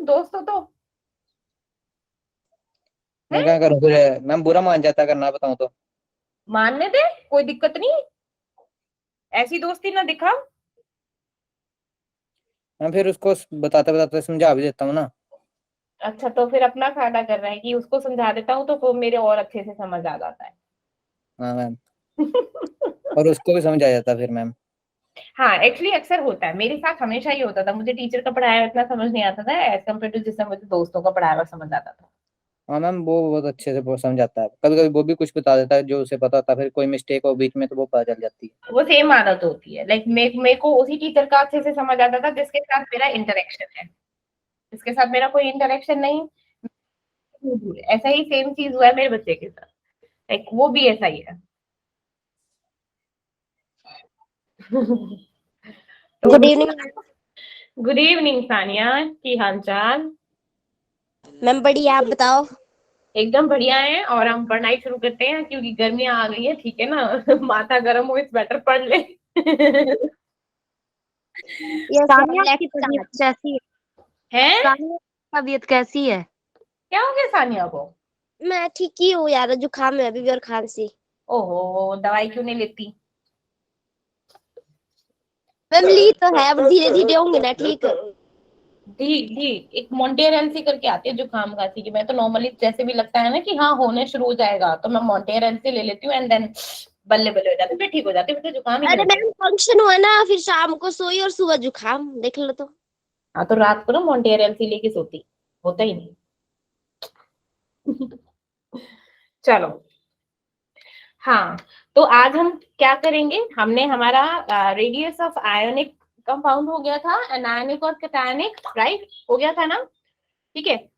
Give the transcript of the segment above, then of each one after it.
दोस्त हो तो। मैं क्या करूँ फिर मैम, बुरा मान जाता अगर ना बताऊं तो। मानने दे, कोई दिक्कत नहीं, ऐसी दोस्ती ना दिखा। मैं फिर उसको बताते बताते समझा भी देता हूँ ना। अच्छा, तो फिर अपना फायदा कर रहा है कि उसको समझा देता हूँ तो फिर मेरे और अच्छे से समझ आ जाता है। हाँ मैम, और उसको भी समझ आ जाता फिर मैम। हाँ, एक्चुअली अक्सर होता है मेरे साथ, हमेशा ही होता था। मुझे टीचर का पढ़ाया हुआ इतना समझ नहीं आता था एज कम्पेयर टू जिससे मुझे दोस्तों का पढ़ाया हुआ समझ आता था। हाँ मैम, वो बहुत अच्छे से वो समझाता है, कभी कभी वो भी कुछ बता देता है जो उसे पता होता है, फिर कोई मिस्टेक हो बीच में तो वो पता चल जाती है। वो सेम आदत होती है। लाइक मेरे को उसी टीचर का अच्छे से समझ आता था जिसके साथ मेरा इंटरेक्शन है। जिसके साथ मेरा कोई इंटरेक्शन नहीं, ऐसा ही सेम चीज हुआ है मेरे बच्चे के साथ। लाइक वो भी ऐसा ही है। तो good evening good evening Sania, की हाल चाल? मैम। बढ़िया, आप बताओ। एकदम बढ़िया है। और हम पढ़ाई शुरू करते हैं क्योंकि गर्मियां आ गई है, ठीक है ना। माथा गर्म हो इस बेटर पढ़ ले। यस मैम, सानिया की लेट्स तबीयत स्टार्ट। कैसी है? है? सानिया की तबीयत कैसी है? क्या हो गया सानिया को? मैं ठीक ही हूँ यार, जुकाम है अभी भी और खांसी। ओहो, दवाई क्यों नहीं लेती? मैम ली तो है, अब धीरे धीरे होंगे ना ठीक। दी दी एक मॉन्टेयर एलसी करके आती है जुकाम खांसी की। मैं तो नॉर्मली जैसे भी लगता है ना कि हाँ होने शुरू हो जाएगा तो मैं मॉन्टेयर एलसी ले लेती हूँ एंड देन बल्ले बल्ले हो जाती है, फिर ठीक हो जाती है, फिर तो जुकाम ही नहीं अरे होता। मैम फंक्शन हुआ ना, फिर शाम को सोई और सुबह जुकाम, देख लो तो। हाँ, तो रात को ना मॉन्टेयर एलसी लेके सोती, होता ही नहीं। चलो, हाँ, तो आज हम क्या करेंगे? हमने हमारा रेडियस ऑफ आयोनिक कंपाउंड हो गया था, एनायनिक और कैटायनिक, राइट? हो गया था ना? ठीक है।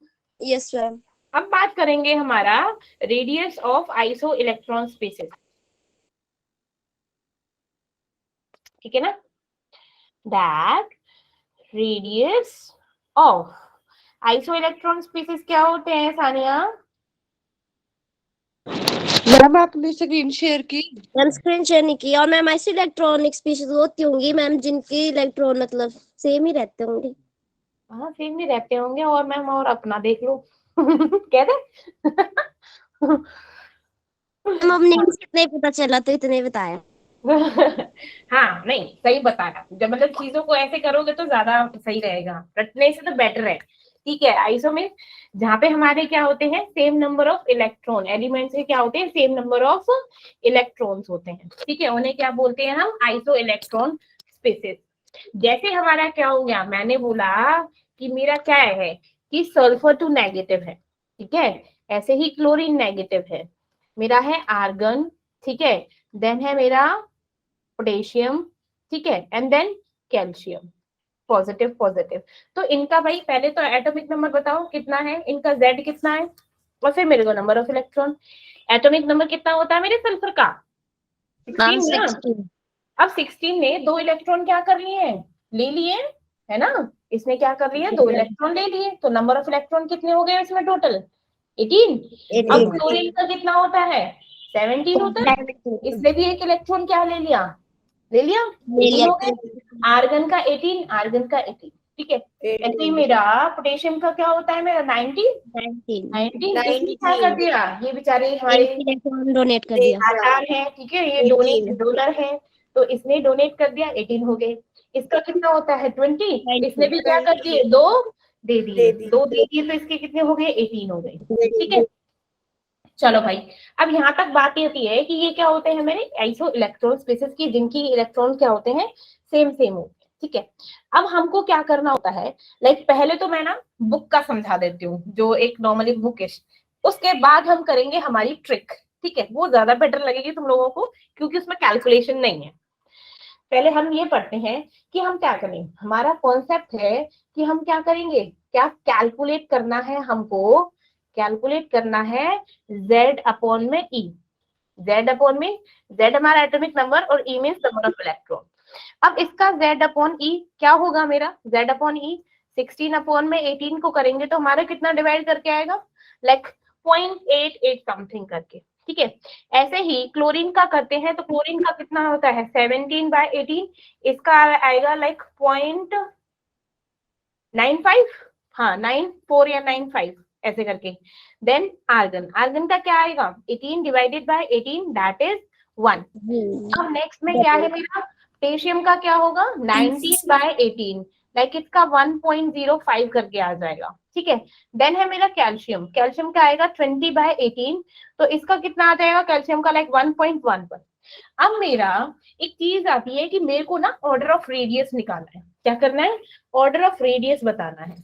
Yes ma'am. अब बात करेंगे हमारा radius of iso electron species, ठीक है ना? That radius of iso electron species क्या होते हैं सानिया? मैम आपने स्क्रीन शेयर की? मैम स्क्रीन शेयर नहीं की। और मैम ऐसी इलेक्ट्रॉनिक स्पीशीज होती होंगी मैम जिनकी इलेक्ट्रॉन मतलब सेम ही रहते होंगे। हाँ, सेम ही रहते होंगे। और मैम और अपना देख लो। कह दे। मैम अब नेम से नहीं पता चला तो इतने बताया। हाँ, नहीं सही बताया। जब मतलब चीजों को ऐसे करोगे तो ज्यादा सही रहेगा, रटने से तो बेटर है। ठीक है, आइसो में जहाँ पे हमारे क्या होते हैं, same number of electron, elements के क्या होते हैं, सेम नंबर ऑफ इलेक्ट्रॉन्स होते हैं। ठीक है, उन्हें क्या बोलते हैं हम? Iso electron species. जैसे हमारा क्या हो गया, मैंने बोला कि मेरा क्या है कि सल्फर टू नेगेटिव है, ठीक है। ऐसे ही क्लोरीन नेगेटिव है, मेरा है आर्गन, ठीक है। देन है मेरा पोटेशियम, ठीक है, and then calcium, positive positive. तो इनका भाई पहले तो एटॉमिक नंबर बताओ कितना है इनका, Z कितना है, और फिर मेरे को number of electron. Atomic number कितना होता है मेरे सल्फर का? मैम 16 ना। 16। अब 16 ने 2 इलेक्ट्रॉन क्या कर लिए हैं, ले लिए, है ना। इसने क्या कर लिया, 2 इलेक्ट्रॉन ले लिए, तो नंबर ऑफ इलेक्ट्रॉन कितने हो गए इसमें टोटल? 18। अब 18। क्लोरीन का कितना होता है? 17 होता है। इसने भी एक इलेक्ट्रॉन क्या ले लिया, ले लिया, ले 18 लिया। हो गए। आर्गन का 18, आर्गन का 18, ठीक है। ऐसे ही मेरा पोटेशियम का क्या होता है, मेरा 90, 19। 19। इसने क्या कर दिया, ये बेचारे हमारे एक इलेक्ट्रॉन डोनेट कर दिया। दातार है, ठीक है, ये डोनर है, तो इसने डोनेट कर दिया, 18 हो गए। इसका कितना होता है 20, इसने भी क्या कर दिए, 2 दे दिए, 2 दे दिए, तो इसके कितने हो गए, 18 हो गए, ठीक है। चलो भाई, अब यहाँ तक बात ये होती है कि ये क्या होते हैं मेरे आइसो इलेक्ट्रॉन स्पेसिस की, जिनकी इलेक्ट्रॉन क्या होते हैं, सेम सेम होते हैं, ठीक है। अब हमको क्या करना होता है, लाइक पहले तो मैं ना बुक का समझा देती हूँ, जो एक नॉर्मली बुक है, उसके बाद हम करेंगे हमारी ट्रिक, ठीक है। वो ज्यादा बेटर लगेगी तुम लोगों को क्योंकि उसमें कैलकुलेशन नहीं है। पहले हम ये पढ़ते हैं कि हम क्या करें, हमारा कॉन्सेप्ट है कि हम क्या करेंगे, क्या कैलकुलेट करना है हमको, कैलकुलेट करना है Z अपॉन में E। Z अपॉन में, Z हमारा एटॉमिक नंबर और E means number of electron. अब इसका Z अपॉन E क्या होगा मेरा, Z अपॉन E 16 अपॉन में 18 को करेंगे तो हमारा कितना डिवाइड करके आएगा, लाइक 0.88 समथिंग करके, ठीक है। ऐसे ही क्लोरीन का करते हैं तो क्लोरीन का कितना होता है 17/18, इसका आएगा लाइक 0.95, हाँ 9.4 या 9.5 ऐसे करके। देन आर्गन, आर्गन का क्या आएगा 18 डिवाइडेड बाय 18 दैट इज 1। अब नेक्स्ट में क्या है मेरा, पोटेशियम का क्या होगा 19 बाय 18 लाइक इसका 1.05 करके आ जाएगा, ठीक है। देन है मेरा कैल्शियम, कैल्शियम का आएगा 20 बाय 18 तो इसका कितना आ जाएगा कैल्शियम का लाइक 1.1 पर। अब मेरा एक चीज आती है कि मेरे को ना ऑर्डर ऑफ रेडियस निकालना है, क्या करना है ऑर्डर ऑफ रेडियस बताना है।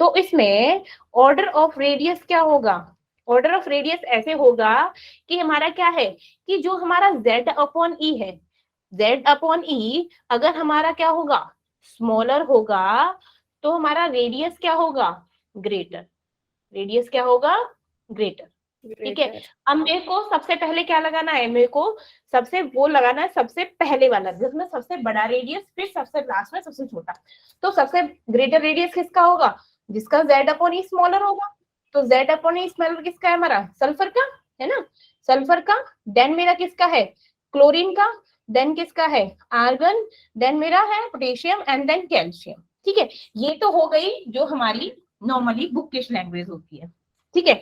तो इसमें ऑर्डर ऑफ रेडियस क्या होगा, ऑर्डर ऑफ रेडियस ऐसे होगा कि हमारा क्या है कि जो हमारा z अपॉन ई है, z अपॉन ई अगर हमारा क्या होगा स्मॉलर होगा तो हमारा रेडियस क्या होगा ग्रेटर, रेडियस क्या होगा ग्रेटर, ठीक है। अब मेरे को सबसे पहले क्या लगाना है, मेरे को सबसे वो लगाना है सबसे पहले वाला जिसमें सबसे बड़ा रेडियस फिर सबसे लास्ट में सबसे छोटा। तो सबसे ग्रेटर रेडियस किसका होगा जिसका z अपॉन ई स्मॉलर होगा। तो z अपॉन ई स्मॉलर किसका है हमारा सल्फर का, है ना, सल्फर का। देन मेरा किसका है क्लोरीन का, देन किसका है आर्गन, देन मेरा है पोटेशियम एंड देन कैल्शियम, ठीक है। ये तो हो गई जो हमारी नॉर्मली बुकिश लैंग्वेज होती है, ठीक है।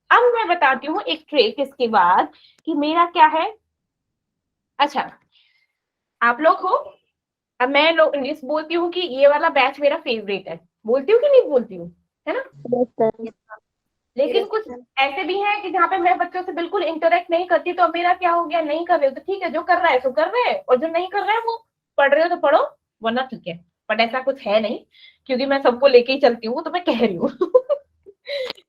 अब मैं बताती हूँ एक ट्रिक इसके बाद कि मेरा क्या है। अच्छा आप लोग हो, अब मैं लिस्ट बोलती हूँ कि ये वाला बैच मेरा फेवरेट है, बोलती हूँ कि नहीं बोलती हूँ, है ना। लेकिन कुछ ऐसे भी हैं कि जहाँ पे मैं बच्चों से बिल्कुल इंटरेक्ट नहीं करती, तो अब मेरा क्या हो गया नहीं कर रहे हो तो ठीक है, जो कर रहा है सो कर रहे हैं और जो नहीं कर रहा है वो पढ़ रहे हो तो पढ़ो वरना ठीक है। बट ऐसा कुछ है नहीं क्योंकि मैं सबको लेके ही चलती हूँ, तो मैं कह रही हूँ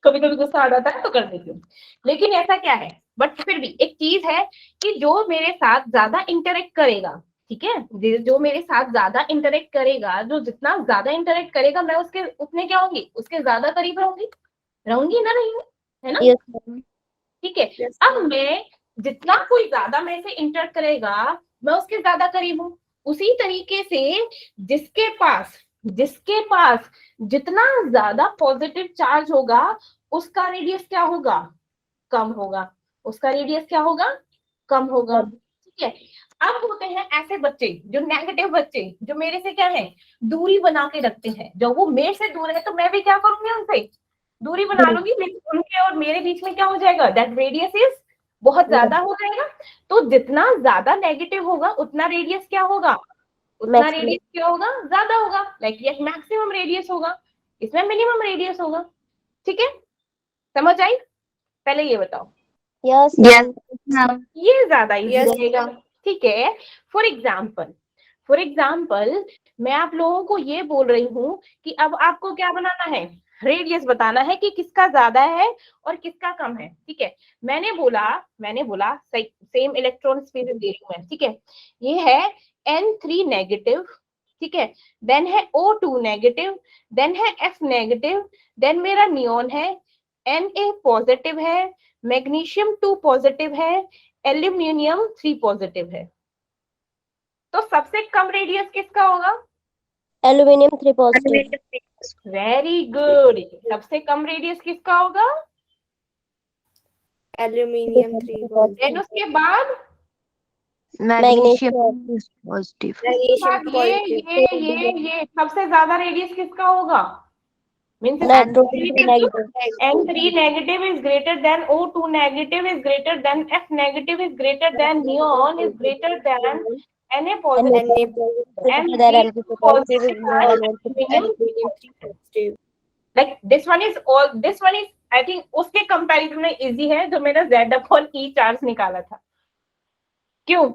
कभी कभी गुस्सा आ जाता है तो कर देती हूँ, लेकिन ऐसा क्या है बट फिर भी एक चीज है कि जो मेरे साथ ज्यादा इंटरेक्ट करेगा, ठीक है, जो मेरे साथ ज्यादा इंटरेक्ट करेगा, जो जितना ज्यादा इंटरेक्ट करेगा मैं उसके उतने क्या होंगी उसके ज्यादा करीब रहूंगी ना, नहीं है ना, ठीक है। अब मैं जितना कोई ज्यादा मेरे से इंटरेक्ट करेगा मैं उसके ज्यादा करीब हूँ। उसी तरीके से जिसके पास जितना ज्यादा पॉजिटिव चार्ज होगा उसका रेडियस क्या होगा कम होगा, उसका रेडियस क्या होगा कम होगा, ठीक है। अब होते हैं ऐसे बच्चे जो नेगेटिव बच्चे जो मेरे से क्या है दूरी बना के रखते हैं, जब वो मेरे से दूर है तो मैं भी क्या करूंगी उनसे दूरी बना लूंगी, लेकिन उनके और मेरे बीच में क्या हो जाएगा दैट रेडियस इज बहुत ज्यादा हो जाएगा। तो जितना ज्यादा नेगेटिव होगा उतना रेडियस क्या होगा, उतना रेडियस क्या होगा ज्यादा होगा, लाइक ये मैक्सिमम रेडियस होगा, इसमें मिनिमम रेडियस होगा, ठीक है। समझ आई, पहले ये बताओ। यस ये ज्यादा इजी रहेगा, ठीक है। फॉर एग्जाम्पल मैं आप लोगों को ये बोल रही हूँ कि अब आपको क्या बनाना है रेडियस बताना है कि किसका ज्यादा है और किसका कम है, ठीक है। मैंने बोला सेम इलेक्ट्रॉन स्पीसीज दे रही हूँ मैं, ठीक है। ये है N3 नेगेटिव, ठीक है, देन है O2 नेगेटिव, देन है F नेगेटिव, देन मेरा नियॉन है Na पॉजिटिव है, मैग्नीशियम 2 पॉजिटिव है, एल्यूमिनियम 3 पॉजिटिव है। तो सबसे कम रेडियस किसका होगा एल्यूमिनियम 3 पॉजिटिव। वेरी गुड, सबसे कम रेडियस किसका होगा एल्यूमिनियम 3 देन उसके बाद मैग्नीशियम पॉजिटिव। ये सबसे ज्यादा रेडियस किसका होगा means N3 negative is greater than O2 negative is greater than F negative is greater than neon is greater than Na positive and like this one is I think उसके comparison में easy है जो मैंने Z upon E charge निकाला था। क्यों?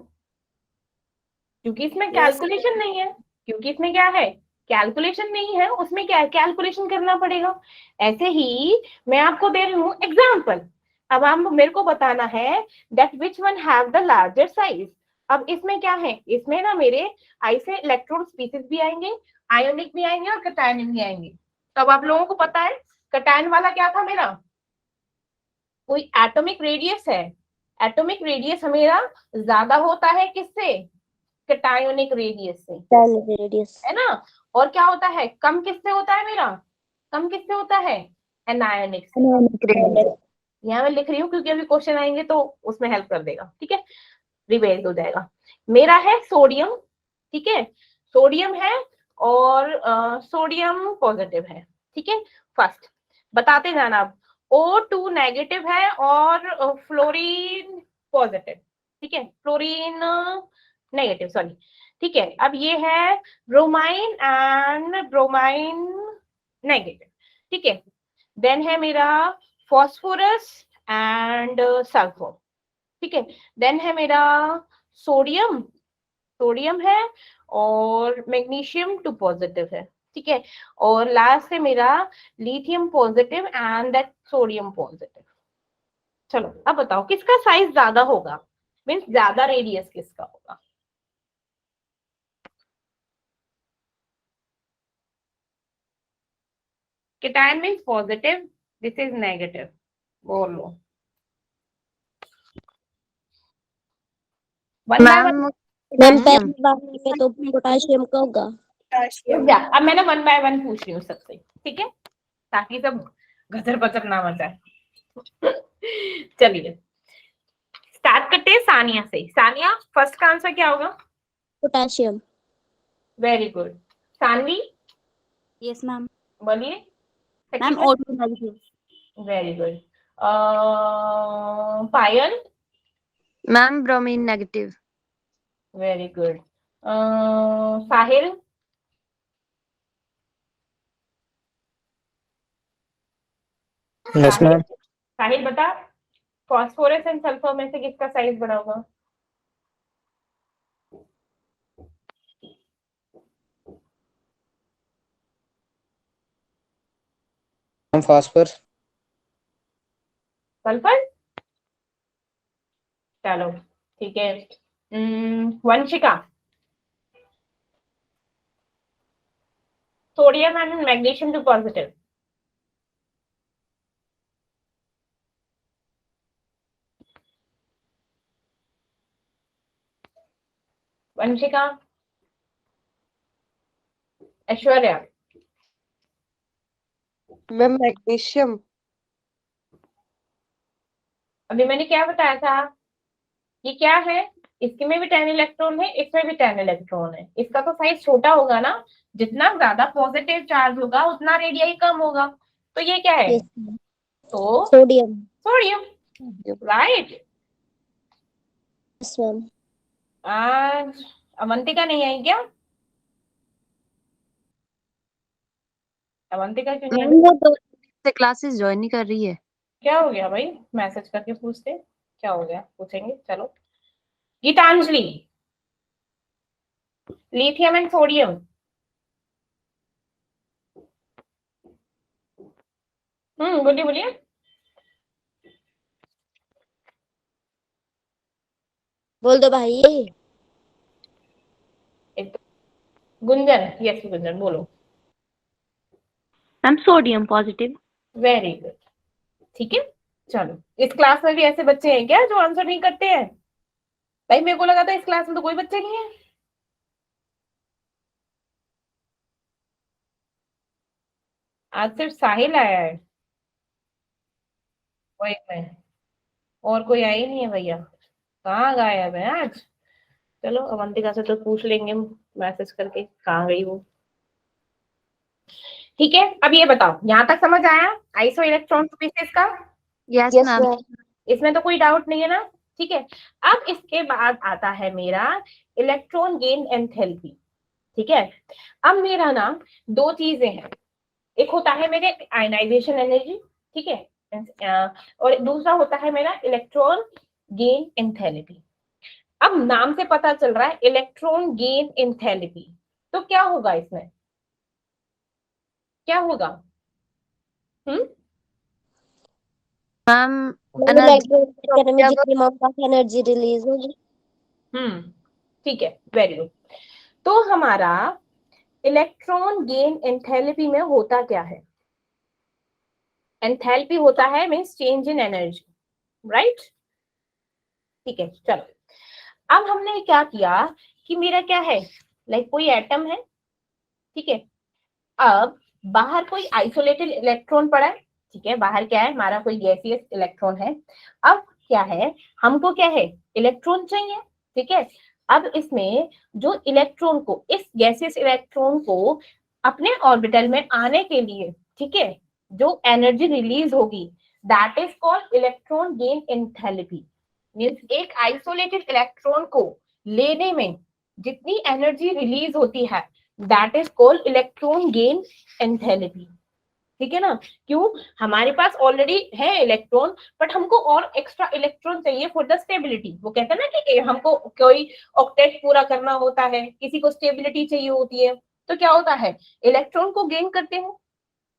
क्योंकि इसमें कैलकुलेशन नहीं है, क्योंकि इसमें क्या है कैलकुलेशन नहीं है, उसमें क्या है कैलकुलेशन करना पड़ेगा। ऐसे ही मैं आपको दे रही हूँ एग्जाम्पल, अब आप मेरे को बताना है that which one have the larger size. अब इसमें क्या है, इसमें ना मेरे आई से इलेक्ट्रॉन स्पीसीज भी आएंगे, आयोनिक भी आएंगे और कैटायनिक भी आएंगे। तो अब आप लोगों को पता है कैटायन वाला क्या था मेरा कोई एटॉमिक रेडियस है, एटॉमिक रेडियस मेरा ज्यादा होता है किससे कैटायोनिक रेडियस से, है ना। और क्या होता है कम किससे होता है मेरा, कम किससे होता है एनायोनिक से। यहाँ मैं लिख रही हूँ क्योंकि अभी क्वेश्चन आएंगे तो उसमें हेल्प कर देगा, ठीक है, रिवाइज हो जाएगा। मेरा है सोडियम, ठीक है, सोडियम है और सोडियम पॉजिटिव है, ठीक है, फर्स्ट बताते जाना अब। O2 नेगेटिव है और फ्लोरीन पॉजिटिव, ठीक है, फ्लोरीन नेगेटिव, सॉरी, ठीक है। अब ये है ब्रोमाइन एंड ब्रोमाइन नेगेटिव, ठीक है। देन है मेरा फॉस्फोरस एंड सल्फर, ठीक है। देन है मेरा सोडियम, सोडियम है और मैग्नीशियम 2 पॉजिटिव है, ठीक है। और लास्ट है मेरा lithium positive and that sodium positive. चलो अब बताओ किसका साइज ज्यादा होगा, मीन्स ज्यादा रेडियस किसका होगा। Cation means positive, this is negative, बोलो one by one. Ma'am ma'am potassium. पहली बार में तो पोटाशियम का होगा। अब मैंने वन बाय वन पूछ रही हूँ सबसे, ठीक है, ताकि सब गजर बजर ना मचाए। चलिए स्टार्ट करते हैं सानिया से। सानिया फर्स्ट का आंसर क्या होगा? Potassium. Very good. Sanvi yes ma'am. बोलिए। Ma'am O2 negative. Very good. Payal. Ma'am bromine negative. Very good. Sahil. Yes ma'am. Sahil बता, फॉस्फोरस एंड सल्फर में से किसका साइज बड़ा होगा? हम फास्फोरस। सल्फर। चलो ठीक है। Vanshika. Sodium and magnesium 2 positive. Vanshika. Aishwarya. Ma'am magnesium. अभी मैंने क्या बताया था, ये क्या है, इसके में भी 10 इलेक्ट्रॉन है, इसमें भी 10 इलेक्ट्रॉन है। इसका तो साइज छोटा होगा ना, जितना ज्यादा पॉजिटिव चार्ज होगा उतना रेडियस कम होगा। तो ये क्या है? यस तो sodium. Sodium, right. Yes ma'am. आज अवंतिका नहीं आई क्या? अवंतिका क्यों नहीं मैम आई? वो 2 दिन से क्लासेस ज्वाइन नहीं कर रही है। क्या हो गया भाई? मैसेज करके पूछते क्या हो गया, पूछेंगे। चलो गीतांजलि। Lithium and sodium. बोलिए बोलिए। बोल दो भाई। गुंजन, यस गुंजन बोलो। Ma'am sodium positive. Very good, ठीक है। चलो इस क्लास में भी ऐसे बच्चे हैं क्या जो आंसर नहीं करते हैं? भाई मेरे को लगा था इस क्लास में तो कोई बच्चे नहीं है। आज सिर्फ साहिल आया है, वो एक में, और कोई आया ही नहीं है भैया। कहाँ गायब है आज? चलो अवंतिका से तो पूछ लेंगे मैसेज करके कहाँ गई वो। ठीक है, अब ये बताओ यहाँ तक समझ आया आइसो इलेक्ट्रॉन स्पीसीज का? Yes yes ma'am. मैम। इसमें तो कोई डाउट नहीं है ना? ठीक है। अब इसके बाद आता है मेरा इलेक्ट्रॉन गेन एंथैल्पी, ठीक है। अब मेरा ना 2 चीजें हैं, एक होता है मेरे आयनाइजेशन एनर्जी, ठीक है, और दूसरा होता है मेरा इलेक्ट्रॉन गेन एंथैल्पी। अब नाम से पता चल रहा है इलेक्ट्रॉन गेन एंथैल्पी, तो क्या होगा इसमें, क्या होगा? मैम इलेक्ट्रॉन करने में जितनी अमाउंट ऑफ एनर्जी रिलीज होगी। ठीक है, वेरी गुड। तो हमारा इलेक्ट्रॉन गेन एंथैल्पी में होता क्या है? एंथैल्पी होता है means change in energy, right? ठीक है, चलो अब हमने क्या किया कि मेरा क्या है, लाइक कोई एटम है, ठीक है। अब बाहर कोई आइसोलेटेड इलेक्ट्रॉन पड़ा है, ठीक है, बाहर क्या है हमारा कोई गैसियस इलेक्ट्रॉन है। अब क्या है, हमको क्या है, इलेक्ट्रॉन चाहिए, ठीक है। अब इसमें जो इलेक्ट्रॉन को, इस गैसियस इलेक्ट्रॉन को अपने ऑर्बिटल में आने के लिए ठीक है, जो एनर्जी रिलीज होगी that is called electron gain enthalpy. Means एक आइसोलेटेड इलेक्ट्रॉन को लेने में जितनी एनर्जी रिलीज होती है that is called electron gain enthalpy. ठीक है ना, क्यों, हमारे पास ऑलरेडी है इलेक्ट्रॉन बट हमको और एक्स्ट्रा इलेक्ट्रॉन चाहिए फॉर द स्टेबिलिटी। वो कहते हैं ना कि हमको कोई ऑक्टेट पूरा करना होता है, किसी को स्टेबिलिटी चाहिए होती है, तो क्या होता है, इलेक्ट्रॉन को गेन करते हैं।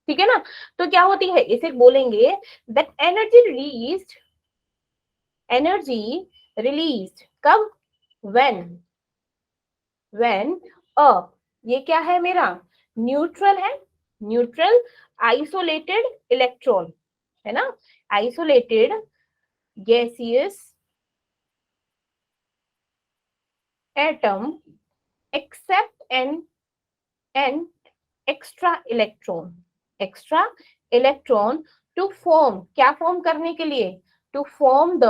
ठीक है ना, तो क्या होती है, इसे बोलेंगे दैट एनर्जी रिलीज्ड कब, व्हेन ये क्या है मेरा, न्यूट्रल है, न्यूट्रल आइसोलेटेड इलेक्ट्रॉन है ना, isolated gaseous atom accept an extra electron to form, क्या फॉर्म करने के लिए, to form the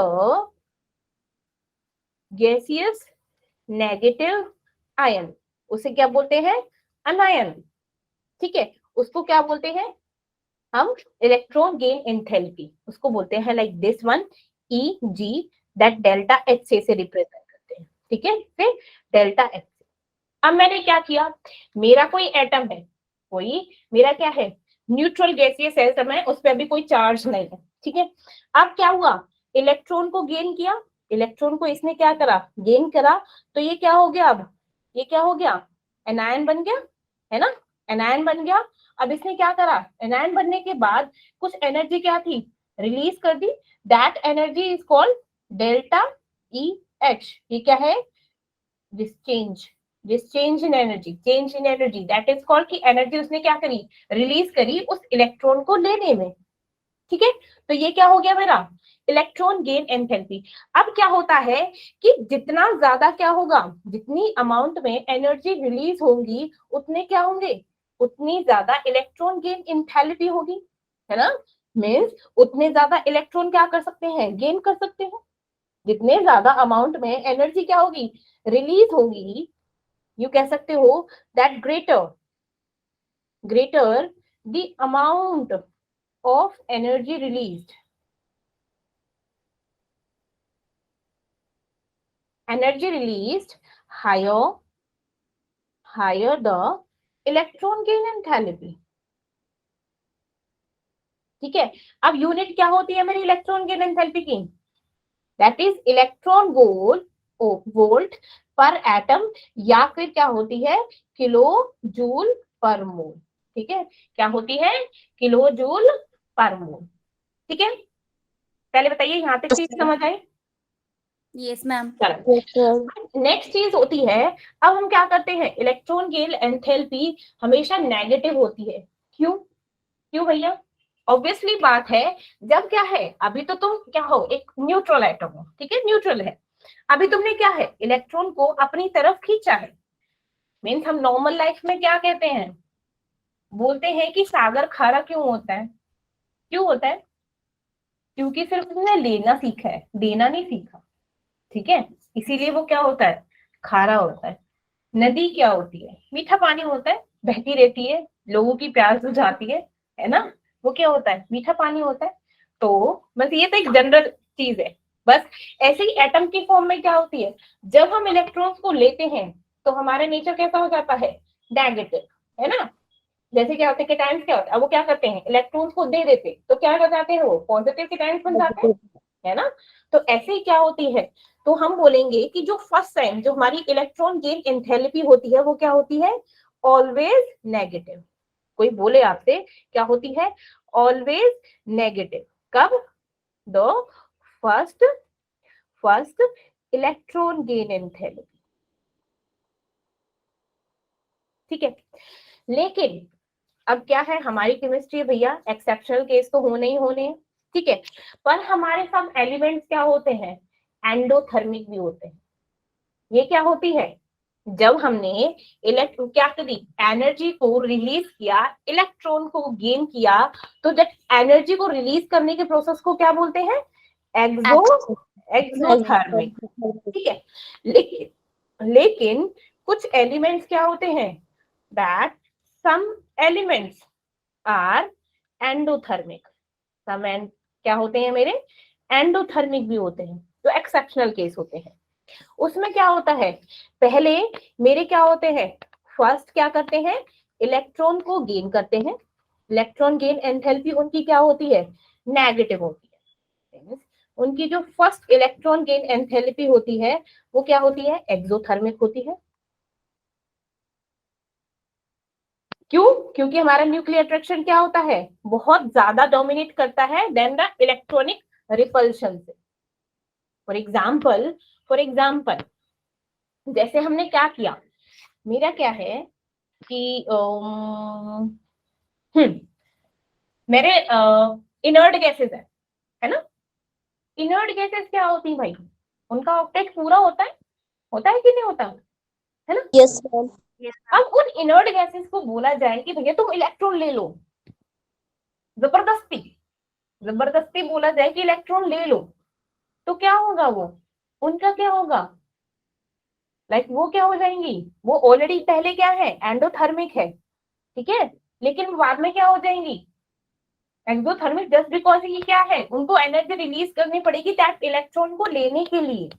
gaseous negative ion, उसे क्या बोलते हैं, अनायन। ठीक है, उसको क्या बोलते हैं हम, इलेक्ट्रॉन गेन एंथैल्पी, उसको बोलते हैं like this one Eg, that delta H से रिप्रेजेंट करते हैं। ठीक है, फिर डेल्टा H। अब मैंने क्या किया, मेरा कोई एटम है, कोई मेरा क्या है, न्यूट्रल गैसियस एटम है, उस पर अभी कोई चार्ज नहीं है। ठीक है, अब क्या हुआ, इलेक्ट्रॉन को गेन किया, इलेक्ट्रॉन को इसने क्या करा, गेन करा, तो ये क्या हो गया, अब ये क्या हो गया, एनायन बन गया, है ना, एनायन बन गया। अब इसने क्या करा, एनायन बनने के बाद कुछ एनर्जी क्या थी, रिलीज कर दी, that energy is called delta EH। ये क्या है, this change in energy, that is called कि एनर्जी उसने क्या करी, रिलीज करी उस इलेक्ट्रॉन को लेने में। ठीक है, तो ये क्या हो गया मेरा, इलेक्ट्रॉन गेन एंथैल्पी। अब क्या होता है कि जितना ज्यादा क्या होगा, जितनी अमाउंट में एनर्जी रिलीज होंगी उतने क्या होंगे, उतनी ज्यादा इलेक्ट्रॉन गेन एंथैल्पी होगी, है ना, मींस उतने ज्यादा इलेक्ट्रॉन क्या कर सकते हैं, गेन कर सकते हैं। जितने ज्यादा अमाउंट में एनर्जी क्या होगी, रिलीज होगी, यू कह सकते हो that greater the amount of energy released, higher the electron gain enthalpy। ठीक है, अब यूनिट क्या होती है मेरी इलेक्ट्रॉन गेन एंथैल्पी की, दैट इज इलेक्ट्रॉन वोल्ट पर एटम, या फिर क्या होती है, किलो जूल पर मोल। ठीक है, क्या होती है, किलो जूल पर मोल। ठीक है, पहले बताइए यहाँ तक चीज समझ आई, यस मैम। नेक्स्ट चीज होती है, अब हम क्या करते हैं, इलेक्ट्रॉन गेन एंथैल्पी हमेशा नेगेटिव होती है, क्यों भैया, ऑब्वियसली बात है, जब क्या है, अभी तो तुम क्या हो, एक न्यूट्रल एटम हो, ठीक है, न्यूट्रल है, अभी तुमने क्या है, इलेक्ट्रॉन को अपनी तरफ खींचा है। मीन्स हम नॉर्मल लाइफ में क्या कहते हैं, बोलते हैं कि सागर खारा क्यों होता है, क्योंकि सिर्फ उसने लेना सीखा है, देना नहीं सीखा। ठीक है, इसीलिए वो क्या होता है, खारा होता है। नदी क्या होती है, मीठा पानी होता है, बहती रहती है, लोगों की प्यास बुझाती है ना, वो क्या होता है, मीठा पानी होता है। तो बस ये तो एक जनरल चीज है। बस ऐसे ही एटम की फॉर्म में क्या होती है, जब हम इलेक्ट्रॉन्स को लेते हैं तो हमारा नेचर कैसा हो जाता है, नेगेटिव, है ना। जैसे क्या होता है, केटायंस क्या होता है, वो क्या करते हैं, इलेक्ट्रॉन्स को दे देते, तो क्या हो जाते हैं, वो पॉजिटिव केटायंस बन जाते हैं, है ना। तो ऐसे ही क्या होती है, तो हम बोलेंगे कि जो फर्स्ट टाइम जो हमारी इलेक्ट्रॉन गेन एंथैल्पी होती है वो क्या होती है, ऑलवेज नेगेटिव। कोई बोले आपसे क्या होती है, ऑलवेज नेगेटिव। कब, the first electron gain enthalpy. ठीक है, लेकिन अब क्या है, हमारी केमिस्ट्री भैया एक्सेप्शनल केस तो होने ही होने हैं। ठीक है, पर हमारे सब एलिमेंट्स क्या होते हैं, एंडोथर्मिक भी होते हैं। ये क्या होती है, जब हमने क्या करी, एनर्जी को रिलीज किया, इलेक्ट्रॉन को गेन किया, तो जब एनर्जी को रिलीज करने के प्रोसेस को क्या बोलते हैं, एक्सोथर्मिक। ठीक है, लेकिन कुछ एलिमेंट्स क्या होते हैं, that some elements are endothermic, क्या होते हैं मेरे, एंडोथर्मिक भी होते हैं, जो एक्सेप्शनल केस होते हैं। उसमें क्या होता है, पहले मेरे क्या होते हैं, फर्स्ट क्या करते हैं, इलेक्ट्रॉन को गेन करते हैं। इलेक्ट्रॉन गेन एंथैल्पी उनकी क्या होती है, नेगेटिव होती है। उनकी जो फर्स्ट इलेक्ट्रॉन गेन एंथैल्पी होती है वो क्या होती है, एक्सोथर्मिक होती है। क्यों, क्योंकि हमारा न्यूक्लियर अट्रैक्शन क्या होता है, बहुत ज्यादा डोमिनेट करता है देन द इलेक्ट्रॉनिक रिपल्शन से। फॉर एग्जाम्पल जैसे हमने क्या किया, मेरा क्या है कि मेरे इनर्ट गैसेस है ना। इनर्ट गैसेस क्या होती है भाई, उनका ऑक्टेट पूरा होता है कि नहीं होता, है ना। Yes ma'am. अब उन इनर्ट गैसेस को बोला जाए कि भैया तुम इलेक्ट्रॉन ले लो, जबरदस्ती बोला जाए कि इलेक्ट्रॉन ले लो, तो क्या होगा, वो उनका क्या होगा, वो क्या हो जाएंगी, वो ऑलरेडी पहले क्या है, एंडोथर्मिक है, ठीक है, लेकिन बाद में क्या हो जाएंगी, एक्सोथर्मिक, जस्ट बिकॉज ये क्या है, उनको एनर्जी रिलीज करनी पड़ेगी दैट इलेक्ट्रॉन को लेने के लिए।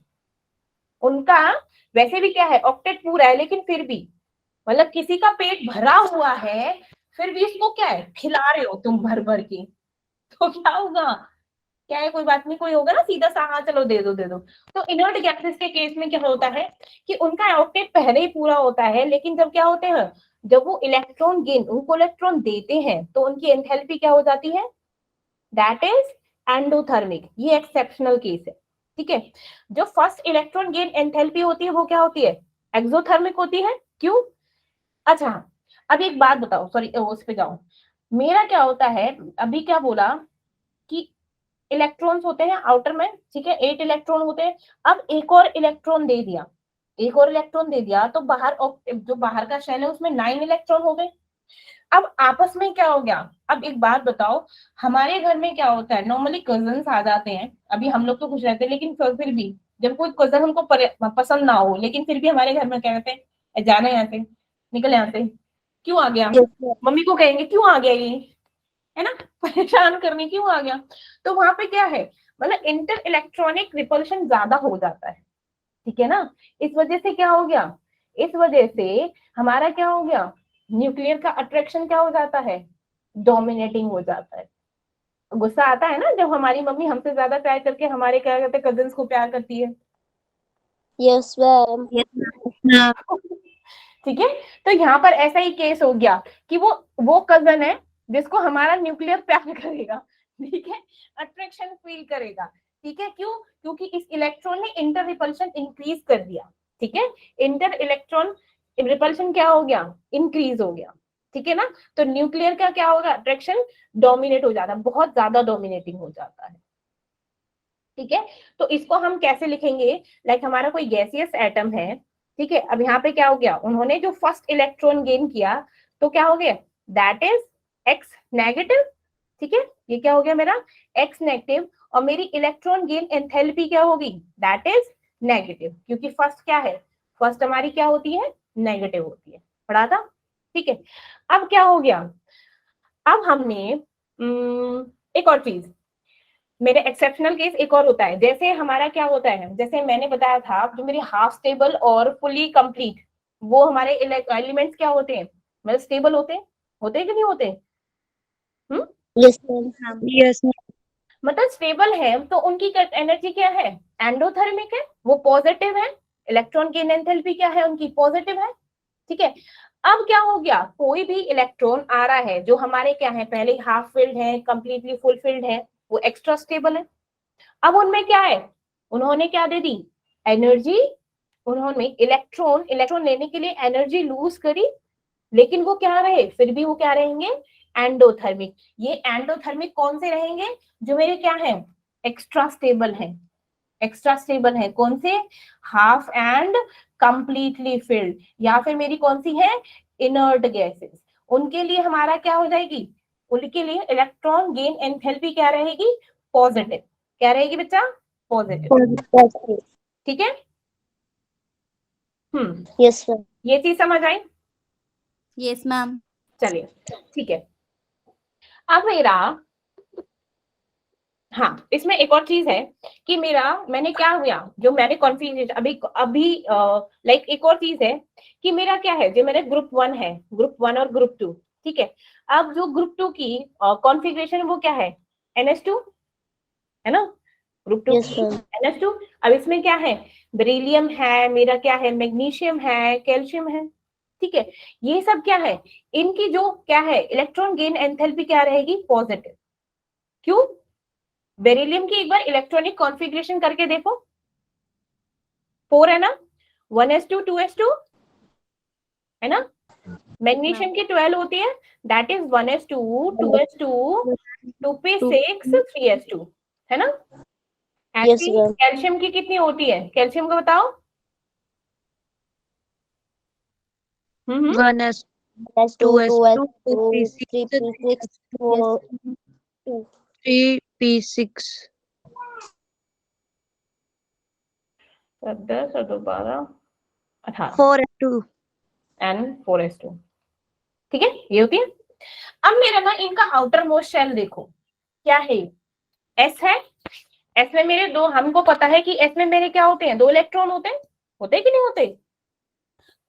उनका वैसे भी क्या है, ऑक्टेट पूरा है, लेकिन फिर भी मतलब किसी का पेट भरा हुआ है, फिर भी इसको क्या है, खिला रहे हो तुम भर भर के, तो क्या होगा, क्या है, कोई बात नहीं, कोई होगा ना सीधा सा, हाँ चलो दे दो। तो इनर्ट गैसेस के केस में क्या होता है कि उनका ऑक्टेट पहले ही पूरा होता है, लेकिन जब क्या होते हैं, जब वो इलेक्ट्रॉन गेन, उनको इलेक्ट्रॉन देते हैं, तो उनकी एंथैल्पी क्या हो जाती है, दैट इज एंडोथर्मिक। ये एक्सेप्शनल केस है, ठीक है। जो फर्स्ट इलेक्ट्रॉन गेन एंथैल्पी होती है वो क्या होती है, एक्सोथर्मिक होती है। क्यों, अच्छा अब एक बात बताओ, सॉरी उस पे जाओ, मेरा क्या होता है, अभी क्या बोला कि इलेक्ट्रॉन्स होते हैं आउटर में, ठीक है, 8 इलेक्ट्रॉन होते हैं। अब एक और इलेक्ट्रॉन दे दिया, तो बाहर जो बाहर का शेल है उसमें 9 इलेक्ट्रॉन हो गए। अब आपस में क्या हो गया, अब एक बात बताओ, हमारे घर में क्या होता है, नॉर्मली कजन्स आ जाते हैं, अभी हम लोग तो खुश रहते हैं, लेकिन फिर भी जब कोई कजन हमको पसंद ना हो, लेकिन फिर भी हमारे घर में क्या कहते हैं, जाना यहाँ से, निकल यहाँ से, क्यों आ गया, यस मैम। मम्मी को कहेंगे क्यों आ गया ये, है ना, परेशान करने क्यों आ गया। तो वहां पे क्या है, मतलब इंटर इलेक्ट्रॉनिक रिपल्शन ज्यादा हो जाता है, ठीक है ना। इस वजह से क्या हो गया, इस वजह से हमारा क्या हो गया, न्यूक्लियर का अट्रैक्शन क्या हो जाता है, डोमिनेटिंग हो जाता है। गुस्सा आता है ना जब हमारी मम्मी हमसे ज्यादा प्यार करके हमारे क्या कहते हैं कजिन्स को प्यार करती है, यस मैम। ठीक है। तो यहाँ पर ऐसा ही केस हो गया कि वो कजन है जिसको हमारा न्यूक्लियर प्यार करेगा, ठीक है, अट्रैक्शन फील करेगा, ठीक है। क्यों, क्योंकि इस इलेक्ट्रॉन ने इंटर रिपल्शन इंक्रीज कर दिया, ठीक है, इंटर इलेक्ट्रॉन रिपल्शन क्या हो गया, इंक्रीज हो गया, ठीक है ना। तो न्यूक्लियर का क्या होगा, अट्रैक्शन डोमिनेट हो जाता है, बहुत ज्यादा डोमिनेटिंग हो जाता है, ठीक है। तो इसको हम कैसे लिखेंगे, हमारा कोई गैसियस एटम है, ठीक है, अब यहाँ पे क्या हो गया, उन्होंने जो फर्स्ट इलेक्ट्रॉन गेन किया, तो क्या हो गया, दैट इज एक्स नेगेटिव, ठीक है, ये क्या हो गया मेरा, एक्स नेगेटिव, और मेरी इलेक्ट्रॉन गेन एंथैल्पी क्या होगी, दैट इज नेगेटिव, क्योंकि फर्स्ट क्या है, फर्स्ट हमारी क्या होती है, नेगेटिव होती है, पढ़ा था, ठीक है। अब क्या हो गया, अब हमने एक और चीज, मेरे एक्सेप्शनल केस एक और होता है, जैसे हमारा क्या होता है, जैसे मैंने बताया था, जो मेरी हाफ स्टेबल और फुली कंप्लीट, वो हमारे एलिमेंट्स क्या होते हैं, मतलब स्टेबल होते हैं कि नहीं होते, यस मैम। यस मतलब स्टेबल है, तो उनकी एनर्जी क्या है, एंडोथर्मिक है, वो पॉजिटिव है, इलेक्ट्रॉन की एंथैल्पी क्या है उनकी, पॉजिटिव है, ठीक है। अब क्या हो गया, कोई भी इलेक्ट्रॉन आ रहा है जो हमारे क्या है, पहले हाफ फिल्ड है, कंप्लीटली फुल फिल्ड है, वो एक्स्ट्रा स्टेबल है। अब उनमें क्या है, उन्होंने क्या दे दी, एनर्जी, उन्होंने इलेक्ट्रॉन लेने के लिए एनर्जी लूज करी, लेकिन वो क्या रहे, फिर भी वो क्या रहेंगे, एंडोथर्मिक। ये एंडोथर्मिक कौन से रहेंगे, जो मेरे क्या है, एक्स्ट्रा स्टेबल है, कौन से, हाफ एंड कंप्लीटली फिल्ड, या फिर मेरी कौन सी है, इनर्ट गैसेस, उनके लिए हमारा क्या हो जाएगी, उनके लिए इलेक्ट्रॉन गेन एंथैल्पी क्या रहेगी, पॉजिटिव, क्या रहेगी बच्चा, पॉजिटिव, ठीक है। Yes ma'am. ये चीज समझ आई, यस मैम। चलिए ठीक है। अब मेरा, हाँ इसमें एक और चीज है कि मैंने क्या हुआ, जो मैंने कॉन्फ़िगरेशन अभी लाइक एक और चीज है कि मेरा क्या है, जो मेरा ग्रुप 1 है, ग्रुप 1 और ग्रुप 2, ठीक है। अब जो ग्रुप 2 की कॉन्फ़िगरेशन वो क्या है, NH2 है ना, ग्रुप 2 Yes, की ma'am. NH2। अब इसमें क्या है, बेरिलियम है, मेरा क्या है, मैग्नीशियम है, कैल्शियम है, ठीक है। ये सब क्या है, इनकी जो क्या है इलेक्ट्रॉन गेन एंथैल्पी क्या रहेगी, पॉजिटिव। क्यों, बेरिलियम की एक बार इलेक्ट्रॉनिक कॉन्फ़िगरेशन करके देखो, 4 है ना, 1s2 2s2 है ना, मैग्नीशियम की 12 होती है, that is 1s2 2s2 2p6 3s2 है ना। Yes, ऐसी ma'am. कैल्शियम की कितनी होती है, कैल्शियम को बताओ। 1s S2, 2s2 2S2, 3P6, 4, 2. 3p6 10 और 2 12 18 4s2 एंड 4s2, ठीक है, ये होती है। अब मेरा ना इनका आउटर मोस्ट शेल देखो क्या है, एस है, एस में मेरे दो, हमको पता है कि एस में मेरे क्या होते हैं, 2 इलेक्ट्रॉन होते हैं कि नहीं होते।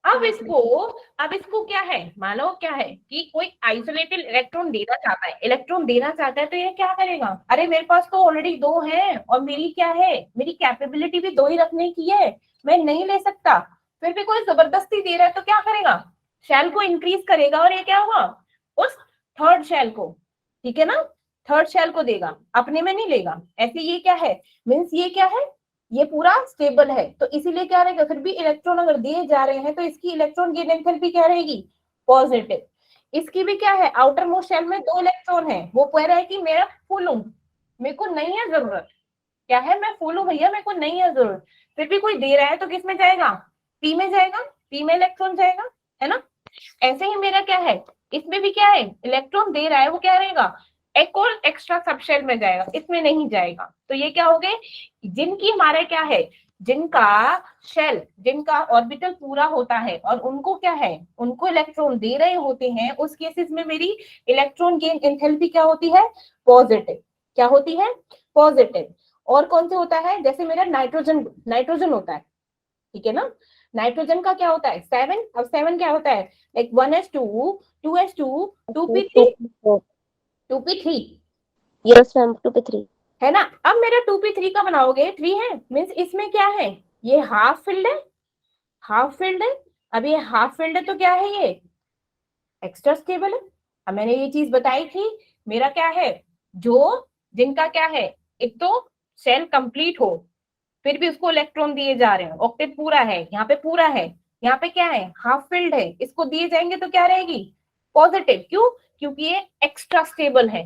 अब इसको क्या है, मानो क्या है कि कोई आइसोलेटेड इलेक्ट्रॉन देना चाहता है तो ये क्या करेगा, अरे मेरे पास तो ऑलरेडी 2 हैं और मेरी क्या है, मेरी कैपेबिलिटी भी 2 ही रखने की है, मैं नहीं ले सकता, फिर भी कोई जबरदस्ती दे रहा है तो क्या करेगा, शेल को इंक्रीज करेगा और ये क्या हुआ, उस थर्ड शेल को, ठीक है ना, थर्ड शेल को देगा, अपने में नहीं लेगा। ऐसे ये क्या है, मीन्स ये क्या है, ये पूरा स्टेबल है, तो इसीलिए क्या रहेगा, फिर भी इलेक्ट्रॉन अगर दिए जा रहे हैं तो इसकी इलेक्ट्रॉन गेन एंथैल्पी क्या रहेगी, पॉजिटिव। इसकी भी क्या है, आउटर मोस्ट शेल में 2 इलेक्ट्रॉन है, वो कह रहा है कि मेरा फुल हूं, मेरे को नहीं है जरूरत, क्या है, मैं फुल हूं भैया, मेरे को नहीं है जरूरत, फिर भी कोई दे रहा है तो किस में जाएगा, पी में जाएगा, पी में इलेक्ट्रॉन जाएगा, है ना। ऐसे ही मेरा क्या है, इसमें भी क्या है, इलेक्ट्रॉन दे रहा है, वो क्या रहेगा, एक और एक्स्ट्रा सबशेल में जाएगा, इसमें नहीं जाएगा। तो ये क्या हो गए, जिनकी हमारे क्या है, जिनका शेल, जिनका ऑर्बिटल पूरा होता है और उनको क्या है, उनको इलेक्ट्रॉन दे रहे होते हैं, उस केसेस में मेरी इलेक्ट्रॉन गेन एंथैल्पी क्या होती है, पॉजिटिव। क्या होती है, पॉजिटिव। और कौन से होता है, जैसे मेरा नाइट्रोजन होता है, ठीक है ना, नाइट्रोजन का क्या होता है 7। अब 7 क्या होता है, like 1s2 2s2 2p3 2p3 Yes, ma'am. 2P3. है ना। अब मेरा 2p3 का बनाओगे 3 है, मीन्स इसमें क्या है, ये हाफ फिल्ड है, हाफ फिल्ड है। अब ये हाफ फिल्ड है तो क्या है, ये एक्स्ट्रा स्टेबल है। अब मैंने ये चीज बताई थी, मेरा क्या है, जो जिनका क्या है, एक तो सेल कंप्लीट हो फिर भी उसको इलेक्ट्रॉन दिए जा रहे हैं, ऑक्टेट पूरा है, यहाँ पे पूरा है, यहाँ पे क्या है, हाफ फिल्ड है, इसको दिए जाएंगे तो क्या रहेगी, पॉजिटिव। क्यों, क्योंकि ये एक्स्ट्रा स्टेबल है।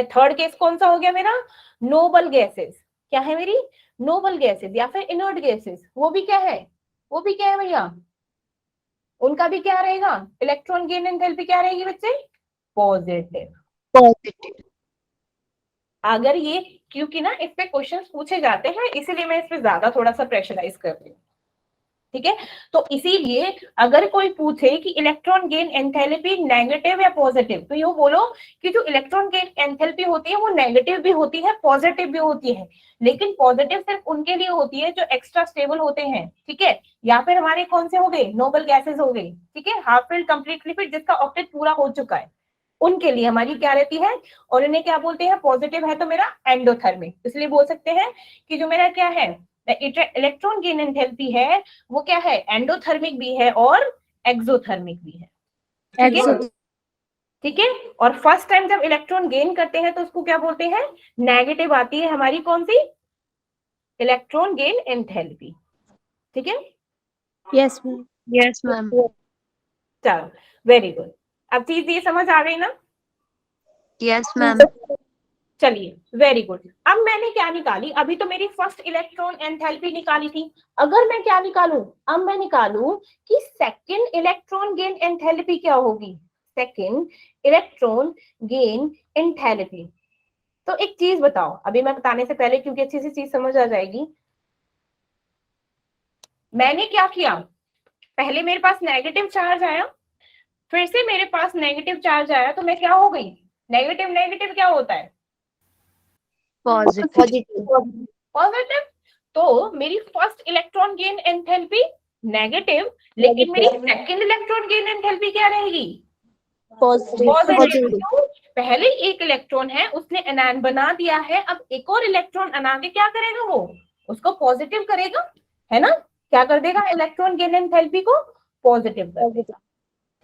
थर्ड केस कौन सा हो गया मेरा, नोबल गैसेस, क्या है मेरी, नोबल गैसेस या फिर इनर्ट गैसेस, वो भी क्या है, वो भी क्या है भैया, उनका भी क्या रहेगा, इलेक्ट्रॉन गेन एंथैल्पी क्या रहेगी बच्चे, पॉजिटिव। पॉजिटिव। अगर ये, क्योंकि ना इस पे क्वेश्चंस पूछे जाते हैं, इसीलिए मैं इस पे ज्यादा थोड़ा सा प्रेशराइज कर रही हूँ, ठीक है। तो इसीलिए अगर कोई पूछे कि इलेक्ट्रॉन गेन एंथैल्पी नेगेटिव या पॉजिटिव, तो ये बोलो कि जो इलेक्ट्रॉन गेन एंथैल्पी होती है वो नेगेटिव भी होती है, पॉजिटिव भी होती है, लेकिन पॉजिटिव सिर्फ उनके लिए होती है जो एक्स्ट्रा स्टेबल होते हैं, ठीक है, या फिर हमारे कौन से हो गए, नोबल गैसेस हो गए, ठीक है, हाफ फिल्ड, कंप्लीटली फिट, जिसका ऑक्टेट पूरा हो चुका है, उनके लिए हमारी क्या रहती है, और इन्हें क्या बोलते हैं, पॉजिटिव है तो मेरा एंडोथर्मिक। इसलिए बोल सकते हैं कि जो मेरा क्या है, इलेक्ट्रॉन गेन एंथैल्पी है वो क्या है, एंडोथर्मिक भी है और एक्सोथर्मिक भी है, ठीक है, ठीक है। और फर्स्ट टाइम जब इलेक्ट्रॉन गेन करते हैं तो उसको क्या बोलते हैं, नेगेटिव आती है हमारी कौन सी, इलेक्ट्रॉन गेन एंथैल्पी, ठीक है। Yes, ma'am. Yes ma'am. चलो वेरी गुड, अब चीज ये समझ आ गई ना, यस मैम। चलिए वेरी गुड। अब मैंने क्या निकाली, अभी तो मेरी फर्स्ट इलेक्ट्रॉन एंथैल्पी निकाली थी, अगर मैं क्या निकालूं, अब मैं निकालूं कि सेकंड इलेक्ट्रॉन गेन एंथैल्पी क्या होगी, सेकंड इलेक्ट्रॉन गेन एंथैल्पी। तो एक चीज बताओ, अभी मैं बताने से पहले, क्योंकि अच्छी सी चीज समझ आ जाएगी, मैंने क्या किया, पहले मेरे पास नेगेटिव चार्ज आया, फिर से मेरे पास नेगेटिव चार्ज आया, तो मैं क्या हो गई, नेगेटिव नेगेटिव क्या होता है? पॉजिटिव। पॉजिटिव। तो मेरी first electron gain enthalpy negative, लेकिन मेरी सेकंड इलेक्ट्रॉन गेन एंथैल्पी क्या रहेगी? पॉजिटिव। क्यों? पहले एक इलेक्ट्रॉन है, उसने एनायन बना दिया है, अब एक और इलेक्ट्रॉन बना के क्या करेगा? वो उसको पॉजिटिव करेगा, है ना? क्या कर देगा? इलेक्ट्रॉन गेन एंथैल्पी को पॉजिटिव कर देगा।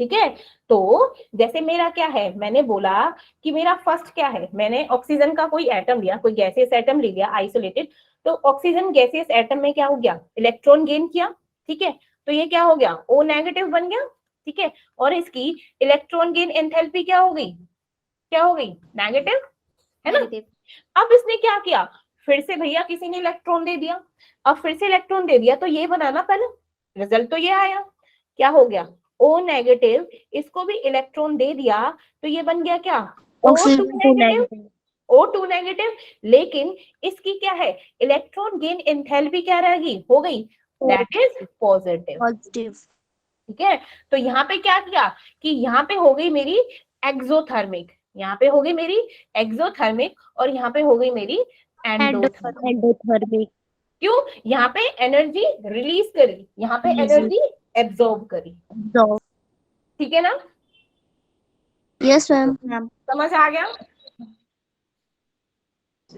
ठीक है, तो जैसे मेरा क्या है, मैंने बोला कि मेरा फर्स्ट क्या है, मैंने ऑक्सीजन का कोई एटम लिया, कोई गैसियस एटम ले लिया आइसोलेटेड, तो ऑक्सीजन गैसियस एटम में क्या हो गया? इलेक्ट्रॉन गेन किया। ठीक है, तो ये क्या हो गया? O नेगेटिव बन गया। ठीक है, और इसकी इलेक्ट्रॉन गेन एंथैल्पी क्या हो गई? क्या हो गई? नेगेटिव, है ना? अब इसने क्या किया? फिर से भैया किसी ने इलेक्ट्रॉन दे दिया, अब फिर से इलेक्ट्रॉन दे दिया, तो ये बना ना पहले, रिजल्ट तो ये आया। क्या हो गया? O नेगेटिव, इसको भी इलेक्ट्रॉन दे दिया, तो ये बन गया क्या? O2 negative. O2 नेगेटिव, लेकिन इसकी क्या है? इलेक्ट्रॉन गेन एंथैल्पी क्या रहेगी? हो गई, दैट इज पॉजिटिव। ठीक है, तो यहाँ पे क्या किया कि यहाँ पे हो गई मेरी एक्सोथर्मिक, यहाँ पे हो गई मेरी एक्सोथर्मिक, और यहाँ पे हो गई मेरी एंडोथर्मिक। क्यों? यहाँ पे एनर्जी रिलीज करी, यहाँ पे एनर्जी एब्जॉर्ब करी। ठीक है ना? Yes ma'am. समझ आ गया?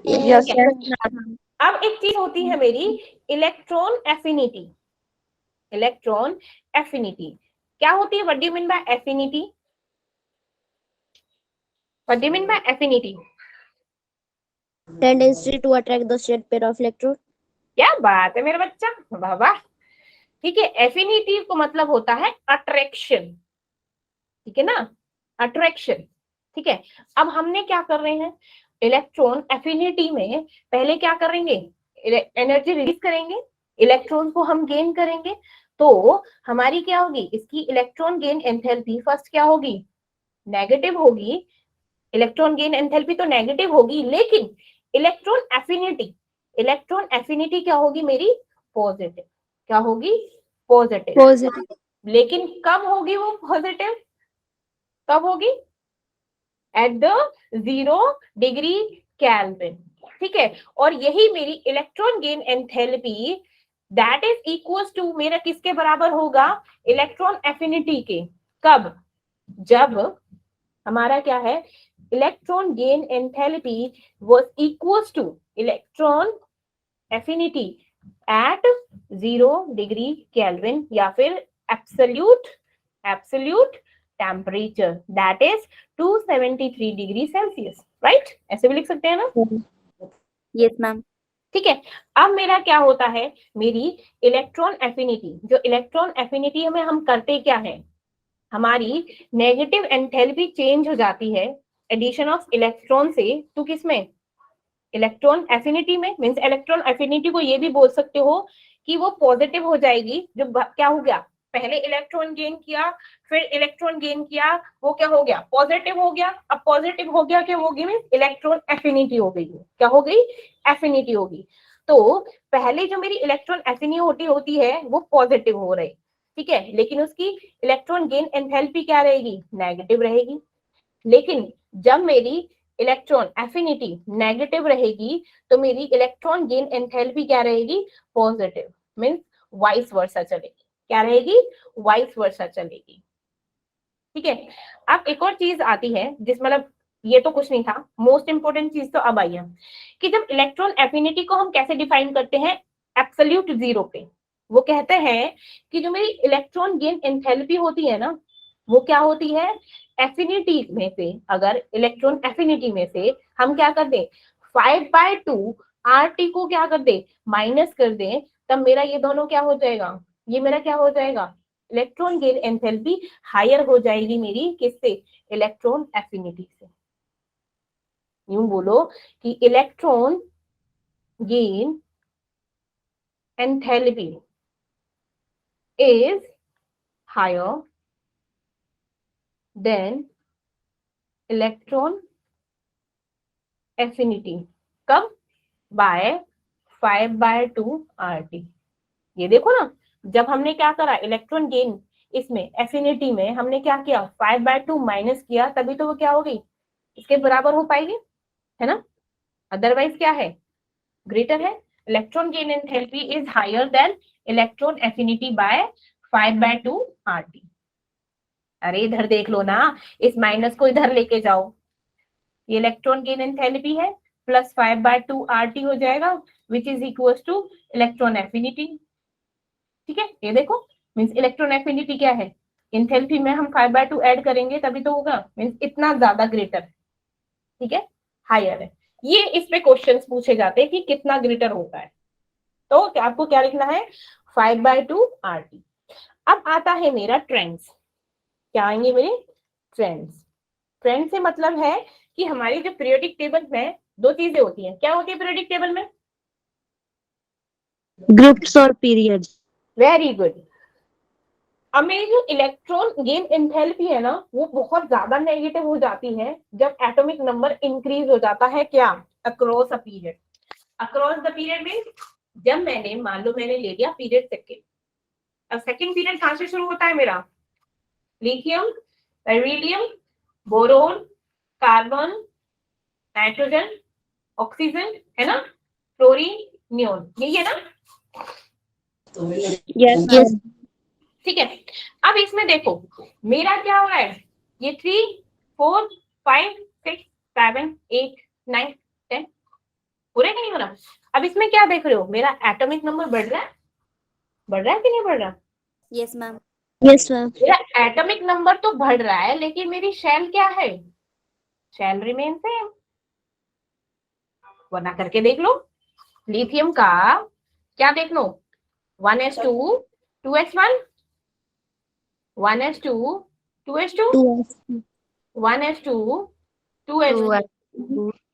Yes, ठीक है। अब एक चीज होती है मेरी इलेक्ट्रॉन एफिनिटी। इलेक्ट्रॉन एफिनिटी क्या होती है? What do you mean by affinity? What do you mean by affinity? Tendency to attract the shared pair of electron. क्या बात है मेरा बच्चा, वाह वाह। ठीक है, एफिनिटी को मतलब होता है अट्रैक्शन। ठीक है ना? अट्रैक्शन। ठीक है, अब हमने क्या कर रहे हैं? इलेक्ट्रॉन एफिनिटी में पहले क्या करेंगे? एनर्जी रिलीज करेंगे, इलेक्ट्रॉन को हम गेन करेंगे, तो हमारी क्या होगी? इसकी इलेक्ट्रॉन गेन एंथैल्पी फर्स्ट क्या होगी? नेगेटिव होगी। इलेक्ट्रॉन गेन एंथैल्पी तो नेगेटिव होगी, लेकिन इलेक्ट्रॉन एफिनिटी क्या होगी मेरी? पॉजिटिव। क्या होगी? पॉजिटिव। लेकिन कब होगी वो पॉजिटिव? कब होगी? At the 0 degree kelvin. ठीक है, और यही मेरी electron gain enthalpy that is equals to मेरा किसके बराबर होगा? इलेक्ट्रॉन एफिनिटी के। कब? जब हमारा क्या है? Electron gain enthalpy was equals to electron affinity at 0 degree kelvin, या फिर absolute temperature that is 273 degree celsius. Right? ऐसे भी लिख सकते हैं ना? Yes ma'am. ठीक है, अब मेरा क्या होता है? मेरी इलेक्ट्रॉन एफिनिटी, जो इलेक्ट्रॉन एफिनिटी में हम करते क्या है? हमारी नेगेटिव एंथैल्पी चेंज हो जाती है एडिशन ऑफ इलेक्ट्रॉन से टू किसमें? इलेक्ट्रॉन एफिनिटी में। मींस इलेक्ट्रॉन एफिनिटी को ये भी बोल सकते हो कि वो पॉजिटिव हो जाएगी। जो क्या हो गया? पहले इलेक्ट्रॉन गेन किया, फिर इलेक्ट्रॉन गेन किया, वो क्या हो गया? पॉजिटिव हो गया। अब पॉजिटिव हो गया, क्या होगी? मींस इलेक्ट्रॉन एफिनिटी हो गई। क्या हो गई? एफिनिटी होगी। तो पहले जो मेरी इलेक्ट्रॉन एफिनिटी होती है वो पॉजिटिव हो रही, ठीक है, लेकिन उसकी इलेक्ट्रॉन गेन एंथैल्पी क्या रहेगी? नेगेटिव रहेगी। लेकिन जब मेरी इलेक्ट्रॉन एफिनिटी नेगेटिव रहेगी, तो मेरी इलेक्ट्रॉन गेन एंथैल्पी क्या रहेगी? पॉजिटिव। मींस वाइस वर्सा चलेगी। क्या रहेगी? वाइस वर्सा चलेगी। ठीक है, अब एक और चीज आती है जिस मतलब ये तो कुछ नहीं था, मोस्ट इंपोर्टेंट चीज तो अब आई है कि जब इलेक्ट्रॉन एफिनिटी को हम कैसे डिफाइन करते हैं? एब्सोल्यूट जीरो पे। वो कहते हैं कि जो मेरी इलेक्ट्रॉन गेन एंथैल्पी होती है ना, वो क्या होती है? एफिनिटी में से, अगर इलेक्ट्रॉन एफिनिटी में से हम क्या कर दें? 5/2 RT को क्या कर दे? माइनस कर दें, तब मेरा ये दोनों क्या हो जाएगा? ये मेरा क्या हो जाएगा? इलेक्ट्रॉन गेन एंथैल्पी हायर हो जाएगी मेरी किससे? इलेक्ट्रॉन एफिनिटी से। यूं बोलो कि electron gain enthalpy is higher than electron affinity. कब? By 5/2 RT। ये देखो ना, जब हमने क्या करा? इलेक्ट्रॉन गेन इसमें एफिनिटी में हमने क्या किया? 5/2 माइनस किया, तभी तो वो क्या हो गई? इसके बराबर हो पाएगी, है ना? अदरवाइज क्या है, ग्रेटर है। Electron gain enthalpy is higher than electron affinity by 5/2 RT। अरे इधर देख लो ना, इस माइनस को इधर लेके जाओ, ये इलेक्ट्रॉन गेन एंथैल्पी है, प्लस 5/2 RT हो जाएगा, which is equal to electron affinity. ठीक है, ये देखो, मीन्स इलेक्ट्रॉन एफिनिटी क्या है, एंथैल्पी में हम 5/2 ऐड करेंगे तभी तो होगा, मीन्स इतना ज्यादा ग्रेटर है। ठीक है, हायर है। ये इस पे क्वेश्चंस पूछे जाते हैं कि कितना ग्रेटर होता है, तो आपको क्या लिखना है, 5/2 RT। अब आता है मेरा ट्रेंड्स। क्या आएंगे मेरे ट्रेंड्स? ट्रेंड से मतलब है कि हमारी जो पीरियोडिक टेबल में दो चीजें होती हैं। क्या होती है पीरियोडिक टेबल में? ग्रुप्स और पीरियड्स। Very good. अब मेरी जो इलेक्ट्रॉन गेन एंथैल्पी है ना, वो बहुत ज्यादा नेगेटिव हो जाती है जब एटॉमिक नंबर इंक्रीज हो जाता है, क्या, across a period. Across the period में जब मैंने, मान लो मैंने ले लिया पीरियड सेकेंड, अब सेकेंड पीरियड कहां से शुरू होता है मेरा, lithium, beryllium, boron, carbon, nitrogen, oxygen, है ना, फ्लोरीन, नियोन, यही है ना? यस। ठीक है, अब इसमें देखो मेरा क्या हो रहा है, ये 3 4 5 6 7 8 9 10 हो रहा है कि नहीं हो रहा? अब इसमें क्या देख रहे हो, मेरा एटॉमिक नंबर बढ़ रहा है, बढ़ रहा है कि नहीं बढ़ रहा? Yes, ma'am. Yes ma'am. मेरा एटॉमिक नंबर तो बढ़ रहा है, लेकिन मेरी शेल क्या है, शेल रिमेन सेम। वरना करके देख लो, लिथियम का क्या देख लो, 1s2 2s1, 1s2 2s2, 1s2 2s1,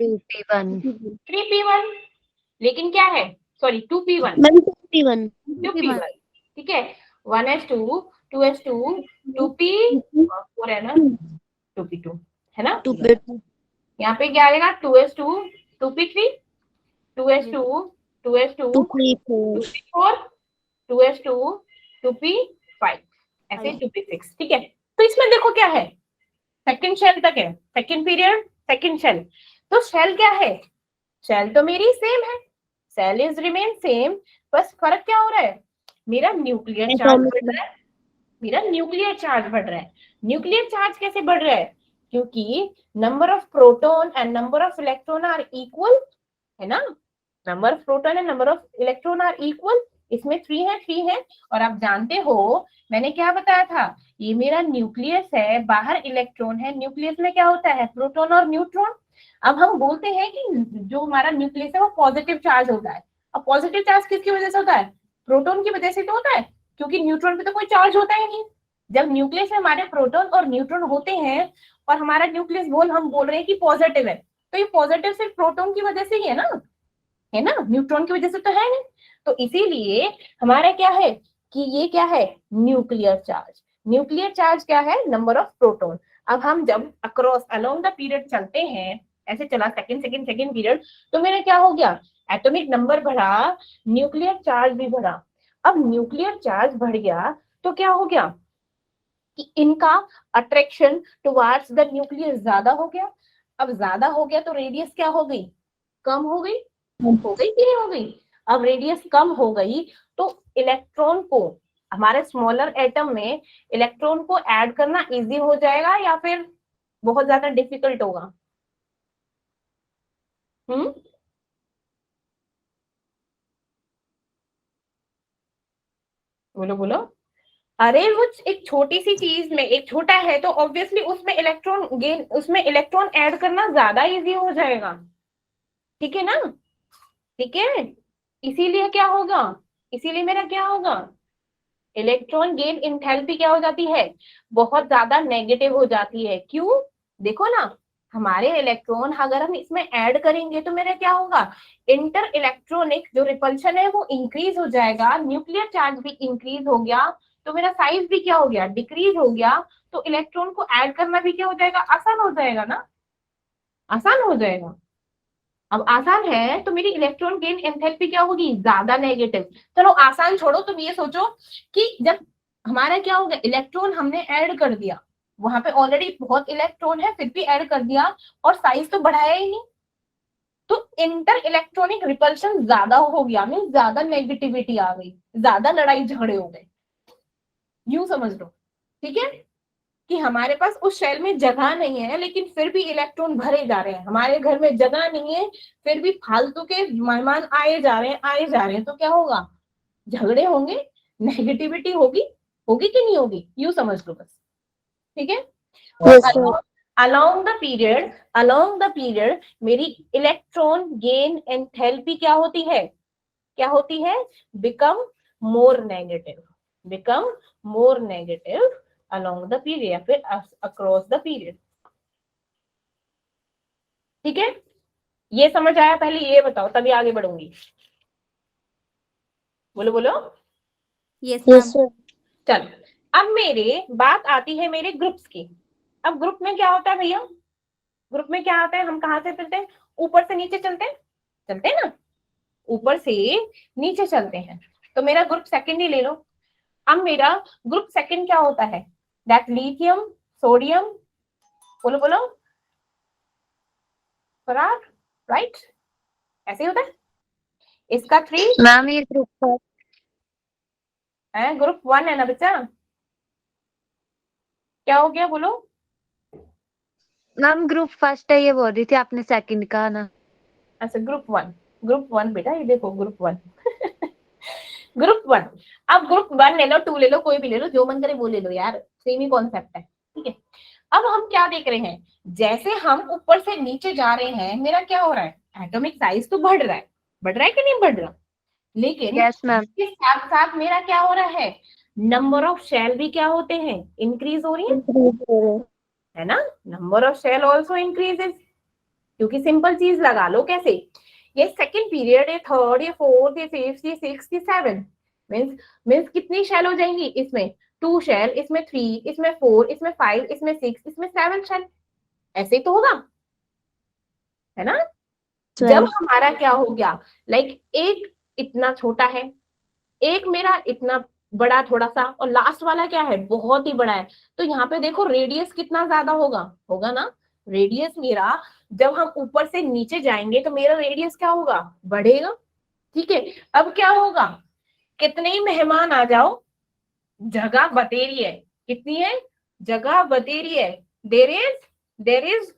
2p1 3p1, लेकिन क्या है, sorry 2p1, ma'am 2p1। 2p1, ठीक है, 1s2 2s2 2p और 4 है ना, 2p2, है ना? 2p2। यहाँ पे क्या आएगा, 2s2 2p3, 2s2 2s2 2p4। 2p4, 2s2 2p5, ऐसे 2p6। ठीक है, तो इसमें देखो क्या है, सेकंड शेल तक है, सेकंड पीरियड सेकंड शेल, तो शेल क्या है, शेल तो मेरी सेम है, सेल इज रिमेन सेम, बस फर्क क्या हो रहा है, मेरा न्यूक्लियर चार्ज बढ़ रहा है, मेरा न्यूक्लियर चार्ज बढ़ रहा है। न्यूक्लियर चार्ज कैसे बढ़ रहा है, क्योंकि number of proton and number of electron are equal, है ना, number of proton and number of electron are equal, इसमें 3 है। और आप जानते हो मैंने क्या बताया था, ये मेरा न्यूक्लियस है, बाहर इलेक्ट्रॉन है, न्यूक्लियस में क्या होता है, प्रोटॉन और न्यूट्रॉन। अब हम बोलते हैं कि जो हमारा न्यूक्लियस है वो पॉजिटिव चार्ज होता है। अब पॉजिटिव चार्ज किसकी वजह से होता है, प्रोटॉन की वजह से तो होता है, क्योंकि न्यूट्रॉन पे तो कोई चार्ज होता ही नहीं। जब न्यूक्लियस में हमारे प्रोटॉन और न्यूट्रॉन होते हैं और हमारा न्यूक्लियस हम बोल रहे हैं कि पॉजिटिव है, तो ये पॉजिटिव सिर्फ प्रोटॉन की वजह से ही है ना, न्यूट्रॉन की वजह से तो है नहीं। तो इसीलिए हमारा क्या है कि ये क्या है, न्यूक्लियर चार्ज। न्यूक्लियर चार्ज क्या है, नंबर ऑफ प्रोटॉन। अब हम जब अक्रॉस अलोंग द पीरियड चलते हैं, ऐसे चला सेकंड पीरियड, तो मेरा क्या हो गया, एटॉमिक नंबर बढ़ा, न्यूक्लियर चार्ज भी बढ़ा। अब न्यूक्लियर चार्ज बढ़ गया तो क्या हो गया कि इनका अट्रैक्शन टुवार्ड्स द न्यूक्लियस ज्यादा हो गया। अब ज्यादा हो गया तो रेडियस क्या हो गई, कम हो गई, कि नहीं हो गई? अब रेडियस कम हो गई तो इलेक्ट्रॉन को, हमारे स्मॉलर एटम में इलेक्ट्रॉन को ऐड करना इजी हो जाएगा या फिर बहुत ज्यादा डिफिकल्ट होगा? बोलो बोलो। अरे वो एक छोटी सी चीज में, एक छोटा है तो ऑब्वियसली उसमें इलेक्ट्रॉन ऐड करना ज्यादा इजी हो जाएगा, ठीक है ना? ठीक है, इसीलिए क्या होगा, इसीलिए मेरा क्या होगा, इलेक्ट्रॉन गेन एंथैल्पी क्या हो जाती है, बहुत ज्यादा नेगेटिव हो जाती है। क्यों, देखो ना, हमारे इलेक्ट्रॉन अगर हम इसमें ऐड करेंगे तो मेरा क्या होगा, इंटर इलेक्ट्रॉनिक जो रिपल्शन है वो इंक्रीज हो जाएगा, न्यूक्लियर चार्ज भी इंक्रीज हो गया, तो मेरा साइज भी क्या हो गया, डिक्रीज हो गया, तो इलेक्ट्रॉन को ऐड करना भी क्या हो जाएगा, आसान हो जाएगा ना, आसान हो जाएगा। अब आसान है तो मेरी इलेक्ट्रॉन गेन एंथैल्पी क्या होगी, ज्यादा नेगेटिव। चलो आसान छोड़ो, तुम ये सोचो कि जब हमारा क्या होगा, इलेक्ट्रॉन हमने ऐड कर दिया, वहां पे ऑलरेडी बहुत इलेक्ट्रॉन है, फिर भी ऐड कर दिया और साइज तो बढ़ाया ही नहीं, तो इंटर इलेक्ट्रॉनिक रिपल्शन ज्यादा हो गया, मीन ज्यादा नेगेटिविटी आ गई, ज्यादा लड़ाई झगड़े हो गए, यूं समझ लो। ठीक है, कि हमारे पास उस शेल में जगह नहीं है लेकिन फिर भी इलेक्ट्रॉन भरे जा रहे हैं, हमारे घर में जगह नहीं है फिर भी फालतू के मेहमान आए जा रहे हैं आए जा रहे हैं, तो क्या होगा, झगड़े होंगे, नेगेटिविटी होगी, होगी कि नहीं होगी, यूं समझ लो बस। ठीक है, Yes, sir. along the period मेरी इलेक्ट्रॉन गेन एंथैल्पी क्या होती है, क्या होती है, become more negative along the period या फिर across the period। ठीक है, ये समझ आया, पहले ये बताओ तभी आगे बढ़ूंगी। बोलो बोलो। Yes, Yes, ma'am. sir. चलो, अब मेरे बात आती है मेरे ग्रुप्स की। अब ग्रुप में क्या होता है भैया, ग्रुप में क्या आता है, हम कहाँ से चलते हैं, ऊपर से नीचे चलते हैं ना, ऊपर से नीचे चलते हैं, तो मेरा ग्रुप सेकंड ही ले लो। अब मेरा ग्रुप सेकंड क्या होता है, दैट लिथियम सोडियम, बोलो बोलो फरार, राइट, ऐसे ही होता है। इसका 3 मैम ये ग्रुप फर्स्ट है, ग्रुप 1 है ना बच्चा, क्या हो गया बोलो। मैम ग्रुप फर्स्ट है, ये बोल रही थी आपने सेकंड कहा ना। अच्छा ग्रुप वन बेटा, ये देखो ग्रुप 1 ग्रुप 1। अब ग्रुप 1 ले लो, 2 ले लो, कोई भी ले लो, जो मन करे वो ले लो यार, सेम ही कॉन्सेप्ट है। ठीक है, अब हम क्या देख रहे हैं, जैसे हम ऊपर से नीचे जा रहे हैं मेरा क्या हो रहा है, एटॉमिक साइज तो बढ़ रहा है कि नहीं बढ़ रहा, लेकिन यस मैम। इसके साथ साथ मेरा क्या हो रहा है, नंबर ऑफ शेल भी क्या होते हैं, इंक्रीज हो रही है ना, number of shell also increases, क्योंकि सिंपल चीज लगा लो कैसे, ये सेकंड पीरियड, ये थर्ड, ये फोर्थ, ये फिफ्थ, ये सिक्स्थ, ये सेवन, मीन्स कितनी शेल हो जाएंगी, इसमें 2 शेल, इसमें 3, इसमें 4, इसमें 5, इसमें 6, इसमें 7 शेल, ऐसे ही तो होगा, है ना। जब हमारा क्या हो गया, लाइक एक इतना छोटा है, एक मेरा इतना बड़ा थोड़ा सा, और लास्ट वाला क्या है, बहुत ही बड़ा है, तो यहाँ पे देखो रेडियस कितना ज्यादा होगा ना, रेडियस मेरा, जब हम ऊपर से नीचे जाएंगे तो मेरा रेडियस क्या होगा, बढ़ेगा। ठीक है, अब क्या होगा, कितने ही मेहमान आ जाओ, जगह बतेरी है, कितनी है, जगह बतेरी है, देर इज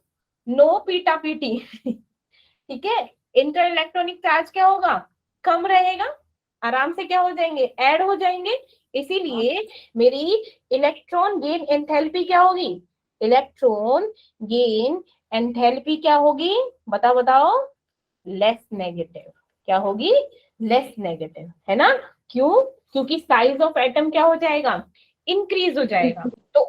नो पीटा पीटी ठीक है, इंटर इलेक्ट्रॉनिक चार्ज क्या होगा, कम रहेगा, आराम से क्या हो जाएंगे, ऐड हो जाएंगे, इसीलिए मेरी इलेक्ट्रॉन गेन एंथैल्पी क्या होगी, इलेक्ट्रॉन गेन एंथैल्पी क्या होगी, बताओ बताओ, लेस नेगेटिव, क्या होगी, लेस नेगेटिव, है ना। क्यों, क्योंकि साइज ऑफ एटम क्या हो जाएगा, इंक्रीज हो जाएगा, तो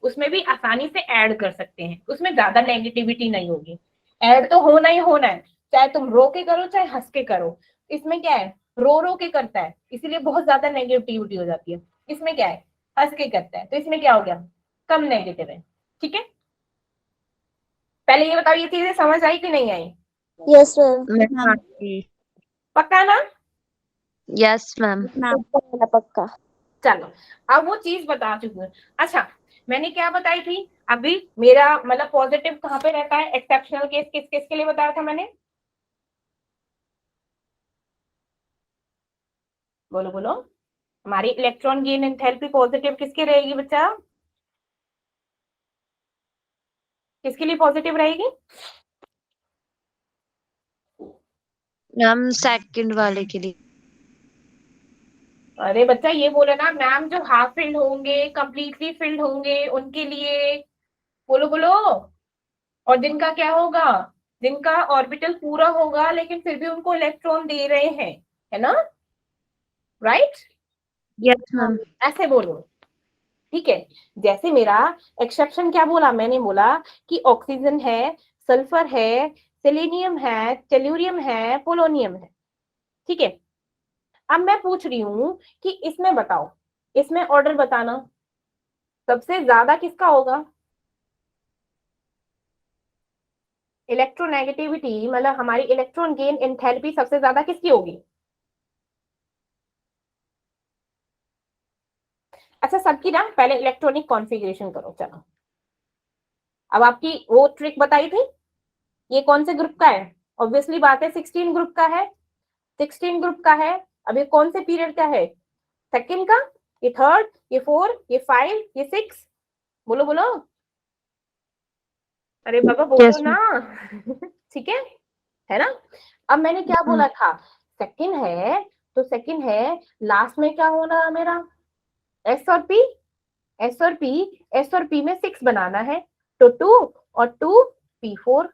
उसमें भी आसानी से ऐड कर सकते हैं, उसमें ज्यादा नेगेटिविटी नहीं होगी, ऐड तो होना ही होना है, चाहे तुम रो के करो चाहे हंस के करो, इसमें क्या है, रो के करता है इसीलिए बहुत ज्यादा नेगेटिविटी हो जाती है, इसमें क्या है, हंस के करता है, तो इसमें क्या हो गया, कम नेगेटिव है। ठीक है, पहले ये बताओ, ये चीजें समझ आई कि नहीं आई, Yes, ma'am. पक्का ना। Yes ma'am. पक्का। चलो, अब वो चीज बता चुकी हूँ। अच्छा, मैंने क्या बताई थी अभी, मेरा मतलब पॉजिटिव कहाँ पे रहता है, एक्सेप्शनल केस किस किस के लिए बताया था मैंने, बोलो बोलो, हमारी इलेक्ट्रॉन गेन एंथैल्पी पॉजिटिव किसकी रहेगी बच्चा, किसके लिए पॉजिटिव रहेगी, मैम सेकंड वाले के लिए। अरे बच्चा ये बोले ना मैम, जो हाफ फिल्ड होंगे, कंप्लीटली फिल्ड होंगे उनके लिए, बोलो बोलो, और जिनका क्या होगा, जिनका ऑर्बिटल पूरा होगा लेकिन फिर भी उनको इलेक्ट्रॉन दे रहे हैं, है ना, राइट, यस मैम। ऐसे बोलो। ठीक है, जैसे मेरा एक्सेप्शन क्या बोला, मैंने बोला कि ऑक्सीजन है, सल्फर है, सेलेनियम है, टेल्यूरियम है, पोलोनियम है। ठीक है, अब मैं पूछ रही हूं कि इसमें बताओ, इसमें ऑर्डर बताना, सबसे ज्यादा किसका होगा, इलेक्ट्रोनेगेटिविटी मतलब हमारी इलेक्ट्रॉन गेन एंथैल्पी सबसे ज्यादा किसकी होगी, अच्छा सबकी ना, पहले इलेक्ट्रॉनिक कॉन्फ़िगरेशन करो, चलो अब आपकी वो ट्रिक बताई थी, ये कौन से ग्रुप का है? ऑब्वियसली बात है 16 ग्रुप का है, 16 ग्रुप का है। अब ये कौन से पीरियड का है? सेकंड का, ये थर्ड, ये 4, ये 5, ये 6। बोलो बोलो, अरे बाबा बोलो Yes, ना। ठीक है ना? अब मैंने क्या बोला था? सेकंड है तो सेकंड है, लास्ट में क्या होना मेरा? एस और पी, एस और पी, एस और पी में 6 बनाना है, तो 2 और 2 P4,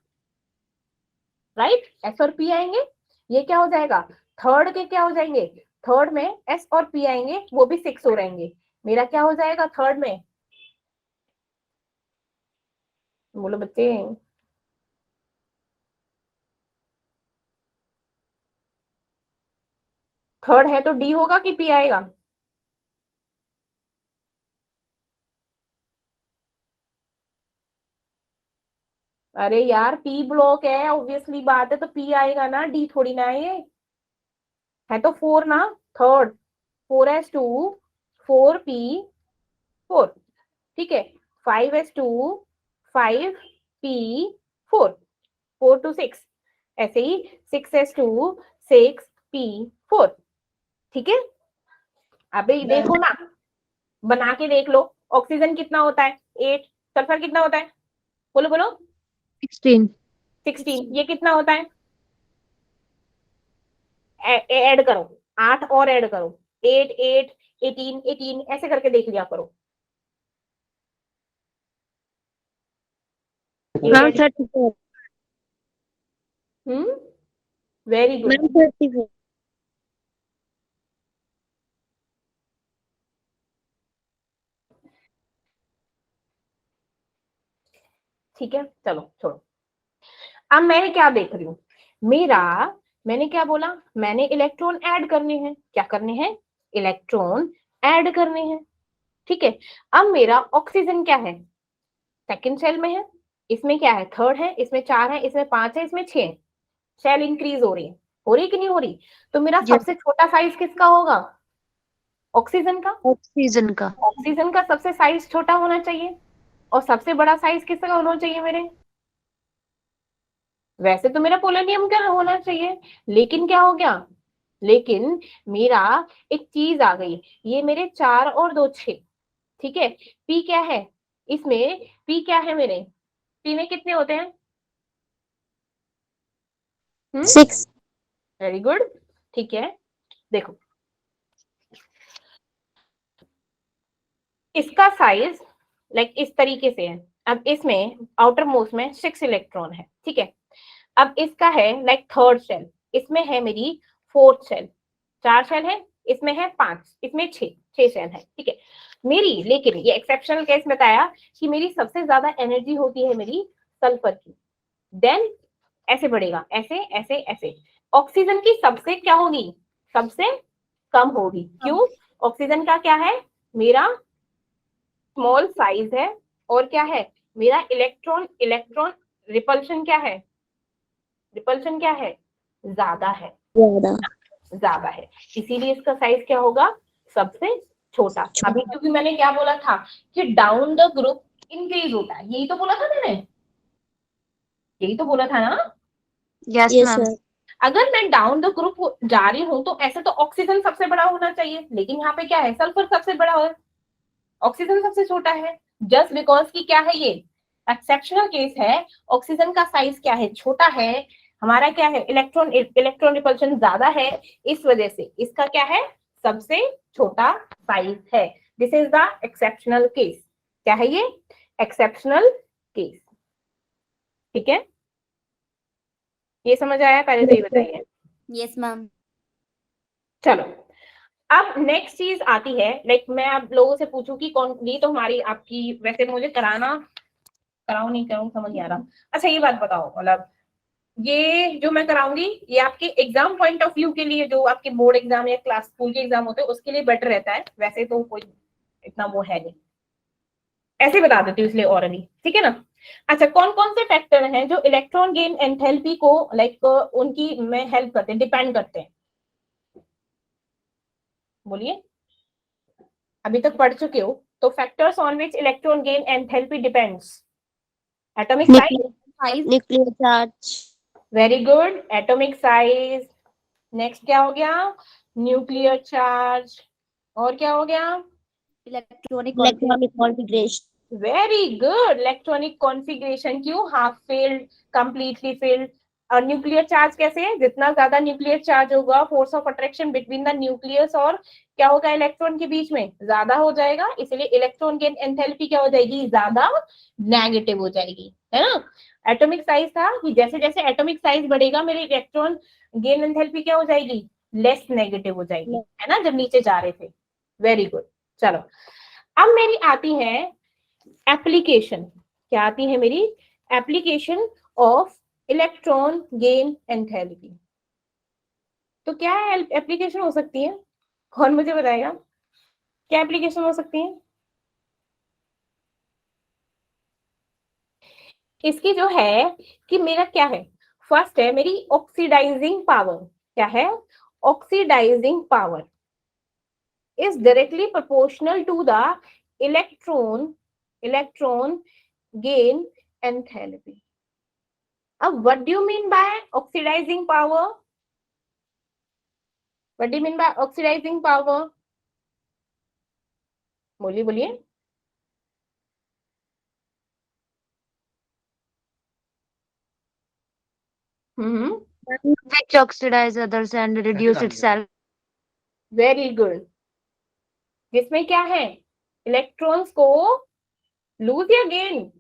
राइट? एस और पी आएंगे, ये क्या हो जाएगा? थर्ड के क्या हो जाएंगे? थर्ड में एस और पी आएंगे, वो भी 6 हो रहेंगे। मेरा क्या हो जाएगा थर्ड में? बोलो बच्चे। थर्ड है तो डी होगा कि पी आएगा? अरे यार पी ब्लॉक है, ऑब्वियसली बात है, तो पी आएगा ना, डी थोड़ी ना है तो 4 ना। थर्ड 4s2 4p4, ठीक है। 5s2 5p4, 4 to 6, ऐसे ही 6s2 6p4, ठीक है। अबे देखो ना, बना के देख लो। ऑक्सीजन कितना होता है? 8। सल्फर कितना होता है? बोलो बोलो। 16. 16। ये कितना होता है? ऐड करो, 8 और ऐड करो, 8 8 18 18, ऐसे करके देख लिया करो। Ma'am 34. Very good. Ma'am 34. ठीक है, चलो छोड़ो। अब मैंने क्या देख रही हूँ? मैंने क्या बोला? मैंने इलेक्ट्रॉन ऐड करने हैं। क्या करने हैं? इलेक्ट्रॉन ऐड करने हैं, ठीक है। अब मेरा ऑक्सीजन क्या है? सेकंड सेल में है, इसमें क्या है? थर्ड है, इसमें 4 है, इसमें 5 है, इसमें 6 है। सेल इंक्रीज हो रही कि नहीं हो रही? तो मेरा Yes. सबसे छोटा साइज किसका होगा? ऑक्सीजन का। Oxygen का. ऑक्सीजन का सबसे साइज छोटा होना चाहिए, और सबसे बड़ा साइज किसका होना चाहिए मेरे? वैसे तो मेरा पोलोनियम का होना चाहिए, लेकिन क्या हो गया? लेकिन मेरा एक चीज आ गई, ये मेरे 4 और 2 6, ठीक है। पी क्या है इसमें? पी क्या है मेरे? पी में कितने होते हैं? 6. वेरी गुड, ठीक है। देखो इसका साइज लाइक इस तरीके से है। अब इसमें आउटर मोस्ट में 6 इलेक्ट्रॉन है, ठीक है। अब इसका है लाइक थर्ड शेल, इसमें है मेरी फोर्थ शेल। 4 शेल है, इसमें है 5, इसमें 6 शेल है, ठीक है मेरी। लेकिन ये एक्सेप्शनल केस बताया कि मेरी सबसे ज्यादा एनर्जी होती है मेरी सल्फर की, देन ऐसे बढ़ेगा, ऐसे ऐसे ऐसे। ऑक्सीजन की सबसे क्या होगी? सबसे कम होगी। क्यों? ऑक्सीजन का क्या है? मेरा स्मॉल साइज है, और क्या है? मेरा इलेक्ट्रॉन इलेक्ट्रॉन रिपल्शन क्या है? रिपल्शन क्या है? ज्यादा है, ज्यादा। ज्यादा है, इसीलिए इसका साइज क्या होगा? सबसे छोटा। अभी क्योंकि मैंने क्या बोला था कि डाउन द ग्रुप इंक्रीज होता है, यही तो बोला था मैंने, यही तो बोला था ना। Yes, Yes, ma'am. sir. अगर मैं डाउन द ग्रुप जा रही हूँ तो ऐसे तो ऑक्सीजन सबसे बड़ा होना चाहिए, लेकिन यहाँ पे क्या है? सल्फर सबसे बड़ा है, ऑक्सीजन सबसे छोटा है। जस्ट बिकॉज की क्या है, ये एक्सेप्शनल केस है, ऑक्सीजन का साइज क्या है? छोटा है। हमारा क्या है? इलेक्ट्रॉन रिपल्शन ज्यादा है, इस वजह से इसका क्या है? सबसे छोटा साइज है। This is the exceptional case. क्या है ये? एक्सेप्शनल केस, ठीक है। ये समझ आया? पहले से ही बताइए। Yes, ma'am. चलो अब नेक्स्ट चीज आती है, लाइक मैं आप लोगों से पूछूं कि कौन, ये तो हमारी आपकी, वैसे मुझे कराऊं नहीं कराऊं समझ नहीं आ रहा। अच्छा ये बात बताओ, मतलब ये जो मैं कराऊंगी ये आपके एग्जाम पॉइंट ऑफ व्यू के लिए, जो आपके बोर्ड एग्जाम या क्लास स्कूल के एग्जाम होते हैं उसके लिए बेटर रहता है, वैसे तो कोई इतना वो है नहीं, ऐसे बता देती हूँ इसलिए ऑरली, ठीक है ना। अच्छा कौन कौन से फैक्टर हैं जो इलेक्ट्रॉन गेन एंथैल्पी को लाइक उनकी में हेल्प करते हैं, डिपेंड करते हैं? बोलिए, अभी तक पढ़ चुके हो तो factors on which electron gain enthalpy depends. Atomic size, Size. nuclear charge, very good, atomic size. Next क्या हो गया? Nuclear charge. और क्या हो गया? Electronic electronic configuration, very good, electronic configuration. क्यों? Half filled, completely filled. और न्यूक्लियर चार्ज कैसे है? जितना ज्यादा न्यूक्लियर चार्ज होगा, force of attraction between the nucleus और क्या होगा इलेक्ट्रॉन के बीच में, ज्यादा हो जाएगा। इसलिए इलेक्ट्रॉन की एंथैल्पी क्या हो जाएगी? ज्यादा नेगेटिव हो जाएगी, है ना। एटॉमिक साइज था कि जैसे जैसे एटॉमिक साइज बढ़ेगा मेरे इलेक्ट्रॉन गेन एंथैल्पी क्या हो जाएगी? लेस नेगेटिव हो जाएगी, है ना, जब नीचे जा रहे थे। Very good. चलो, अब मेरी आती है एप्लीकेशन। क्या आती है मेरी? Application of electron gain enthalpy. तो क्या एप्लीकेशन हो सकती है? कौन मुझे बताएगा क्या एप्लीकेशन हो सकती है इसकी? जो है कि मेरा क्या है, फर्स्ट है मेरी ऑक्सीडाइजिंग पावर। क्या है? Oxidizing power is directly proportional to the electron gain enthalpy. अब what do you mean by oxidizing power? What do you mean by oxidizing power? बोलिए बोलिए। Which oxidize others and reduce itself. Very good. जिसमें क्या है? Electrons को loose या gain?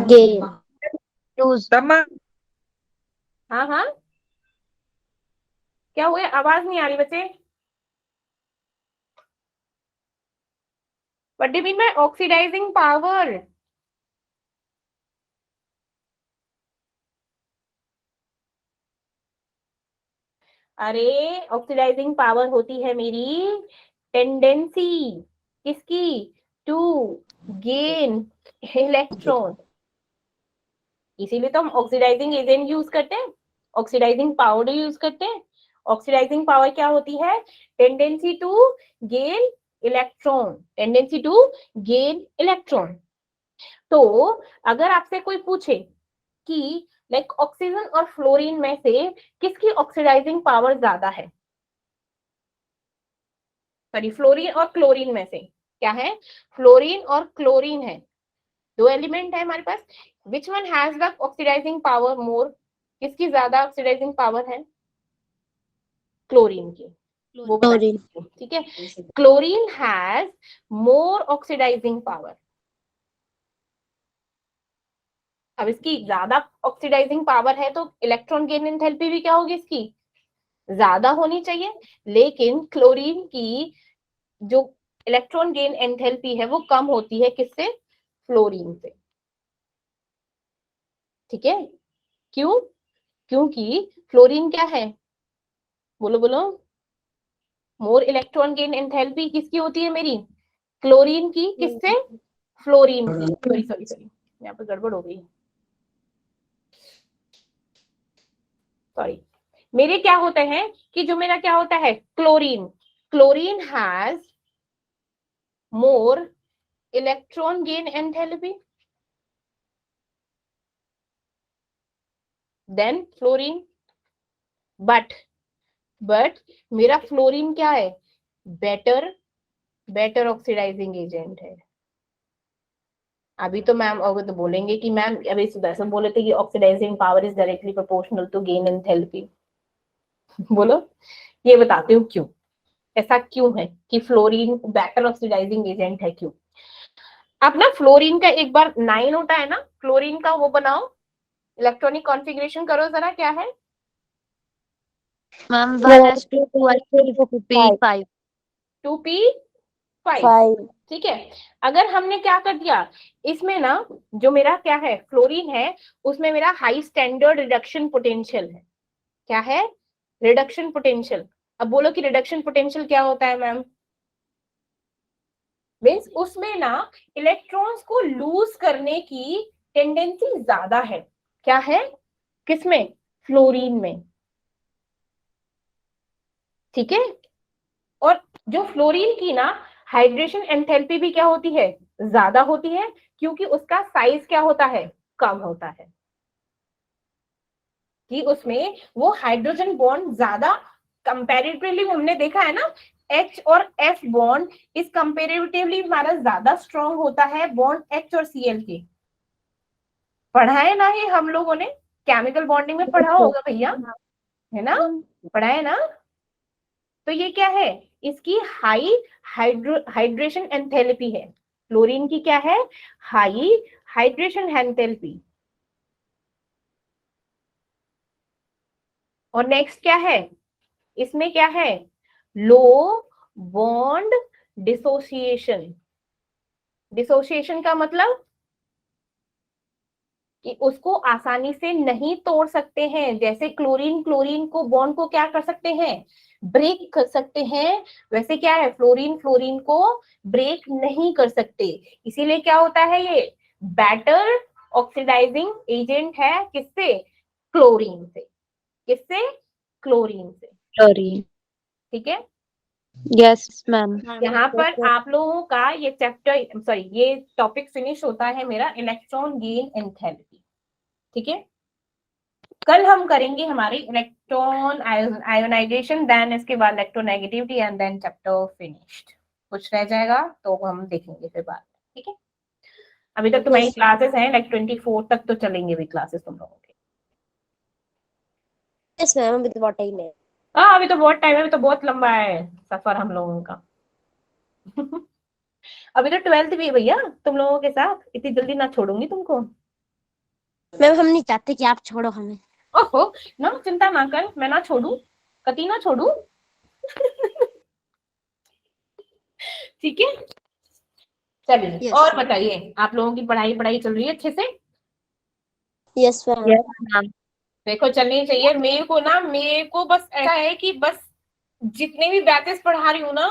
gain, Lose. हाँ हाँ, क्या हुआ? आवाज नहीं आ रही बच्चे। What do you mean by oxidizing power? अरे ऑक्सीडाइजिंग पावर होती है मेरी टेंडेंसी किसकी? To gain electron. इसीलिए तो हम ऑक्सीडाइजिंग एजेंट यूज करते हैं, ऑक्सीडाइजिंग पाउडर यूज करते हैं। ऑक्सीडाइजिंग पावर क्या होती है? Tendency to gain electron, tendency to gain electron. तो अगर आपसे कोई पूछे कि लाइक ऑक्सीजन और फ्लोरीन में से किसकी ऑक्सीडाइजिंग पावर ज्यादा है? सॉरी, फ्लोरीन और क्लोरीन में से क्या है? फ्लोरीन और क्लोरीन है, दो एलिमेंट है हमारे पास। Which one has the oxidising power more? किसकी ज्यादा ऑक्सीडाइजिंग पावर है? क्लोरीन की। वो chlorine, ठीक है, chlorine has more oxidizing power. अब इसकी ज्यादा ऑक्सीडाइजिंग पावर है तो इलेक्ट्रॉन गेन एंथैल्पी भी क्या होगी? इसकी ज्यादा होनी चाहिए। लेकिन क्लोरीन की जो इलेक्ट्रॉन गेन एंथैल्पी है वो कम होती है किससे? फ्लोरीन से। ठीक है, क्यों? क्योंकि फ्लोरीन क्या है? बोलो बोलो। मोर इलेक्ट्रॉन गेन एंथैल्पी किसकी होती है मेरी? क्लोरीन की। किससे? फ्लोरीन की। सॉरी सॉरी सॉरी, यहाँ पर गड़बड़ हो गई, सॉरी। मेरे क्या होते हैं कि जो मेरा क्या होता है? Chlorine, chlorine has more electron gain enthalpy than fluorine. But मेरा फ्लोरीन क्या है? बेटर ऑक्सीडाइजिंग एजेंट है। अभी तो मैम अगर तो बोलेंगे कि मैम अभी सुदर्शन बोले थे कि oxidizing power is directly proportional to gain enthalpy. बोलो, ये बताती हूँ क्यों, ऐसा क्यों है कि फ्लोरीन बेटर ऑक्सीडाइजिंग एजेंट है, क्यों? अब ना फ्लोरीन का एक बार 9 होता है ना, क्लोरीन का वो बनाओ, इलेक्ट्रॉनिक कॉन्फ़िगरेशन करो जरा, क्या है? Ma'am, 1s2 2p5। 5, ठीक है, अगर हमने क्या कर दिया इसमें ना, जो मेरा क्या है फ्लोरीन है, उसमें मेरा हाई स्टैंडर्ड रिडक्शन पोटेंशियल है। क्या है? Reduction potential. अब बोलो कि रिडक्शन पोटेंशियल क्या होता है मैम? मीन्स उसमें ना इलेक्ट्रॉन्स को लूज करने की टेंडेंसी ज्यादा है। क्या है? किसमें? फ्लोरीन में। ठीक है, और जो फ्लोरीन की ना हाइड्रेशन एंथैल्पी भी क्या होती है? ज्यादा होती है क्योंकि उसका साइज क्या होता है, कम होता है, कि उसमें वो हाइड्रोजन बॉन्ड ज्यादा कंपैरेटिवली हमने देखा है ना, H और F बॉन्ड इस कंपैरेटिवली हमारा ज्यादा स्ट्रॉन्ग होता है बॉन्ड H और Cl के। पढ़ा है ना ये हम लोगों ने, केमिकल बॉन्डिंग में पढ़ा होगा भैया, है ना, पढ़ा है ना। तो ये क्या है, इसकी हाई हाइड्रेशन एंथैल्पी है, क्लोरीन की क्या है, हाई हाइड्रेशन एंथैल्पी। और नेक्स्ट क्या है, इसमें क्या है, लो बॉन्ड डिसोसिएशन। डिसोसिएशन का मतलब कि उसको आसानी से नहीं तोड़ सकते हैं, जैसे क्लोरीन क्लोरीन को बॉन्ड को क्या कर सकते हैं, ब्रेक कर सकते हैं, वैसे क्या है, फ्लोरीन फ्लोरीन को ब्रेक नहीं कर सकते। इसीलिए क्या होता है, ये बेटर ऑक्सीडाइजिंग एजेंट है, किससे, क्लोरीन से, किससे, क्लोरीन से, क्लोरीन। ठीक है। Yes ma'am. यहाँ पर आप लोगों का ये चैप्टर सॉरी ये टॉपिक फिनिश होता है मेरा इलेक्ट्रॉन गेन एंथैल्पी, ठीक है। कल हम करेंगे हमारी इलेक्ट्रॉन आयोनाइजेशन, देन इसके बाद electronegativity and then chapter finished. कुछ रह जाएगा तो हम देखेंगे फिर बाद में, ठीक है। अभी तक तुम्हारी क्लासेस हैं, लाइक 24 तक तो चलेंगे भी क्लासेस तुम लोगों के। यस मैम, अभी तो बहुत टाइम है। हाँ अभी तो बहुत टाइम है, अभी तो बहुत लंबा है सफर हम लोगों का। अभी तो 12th भी है भैया तुम लोगों के साथ, इतनी जल्दी ना छोड़ूंगी तुमको। मैम हम नहीं चाहते कि आप छोड़ो हमें। ओहो, ना चिंता ना कर, मैं ना छोड़ू, कती ना छोड़ू। ठीक है, चलिए Yes. और बताइए, आप लोगों की पढ़ाई पढ़ाई चल रही है अच्छे से। Yes ma'am. Yes ma'am. देखो चलनी चाहिए, मेरे को बस ऐसा है कि बस जितने भी बैचेस पढ़ा रही हूँ ना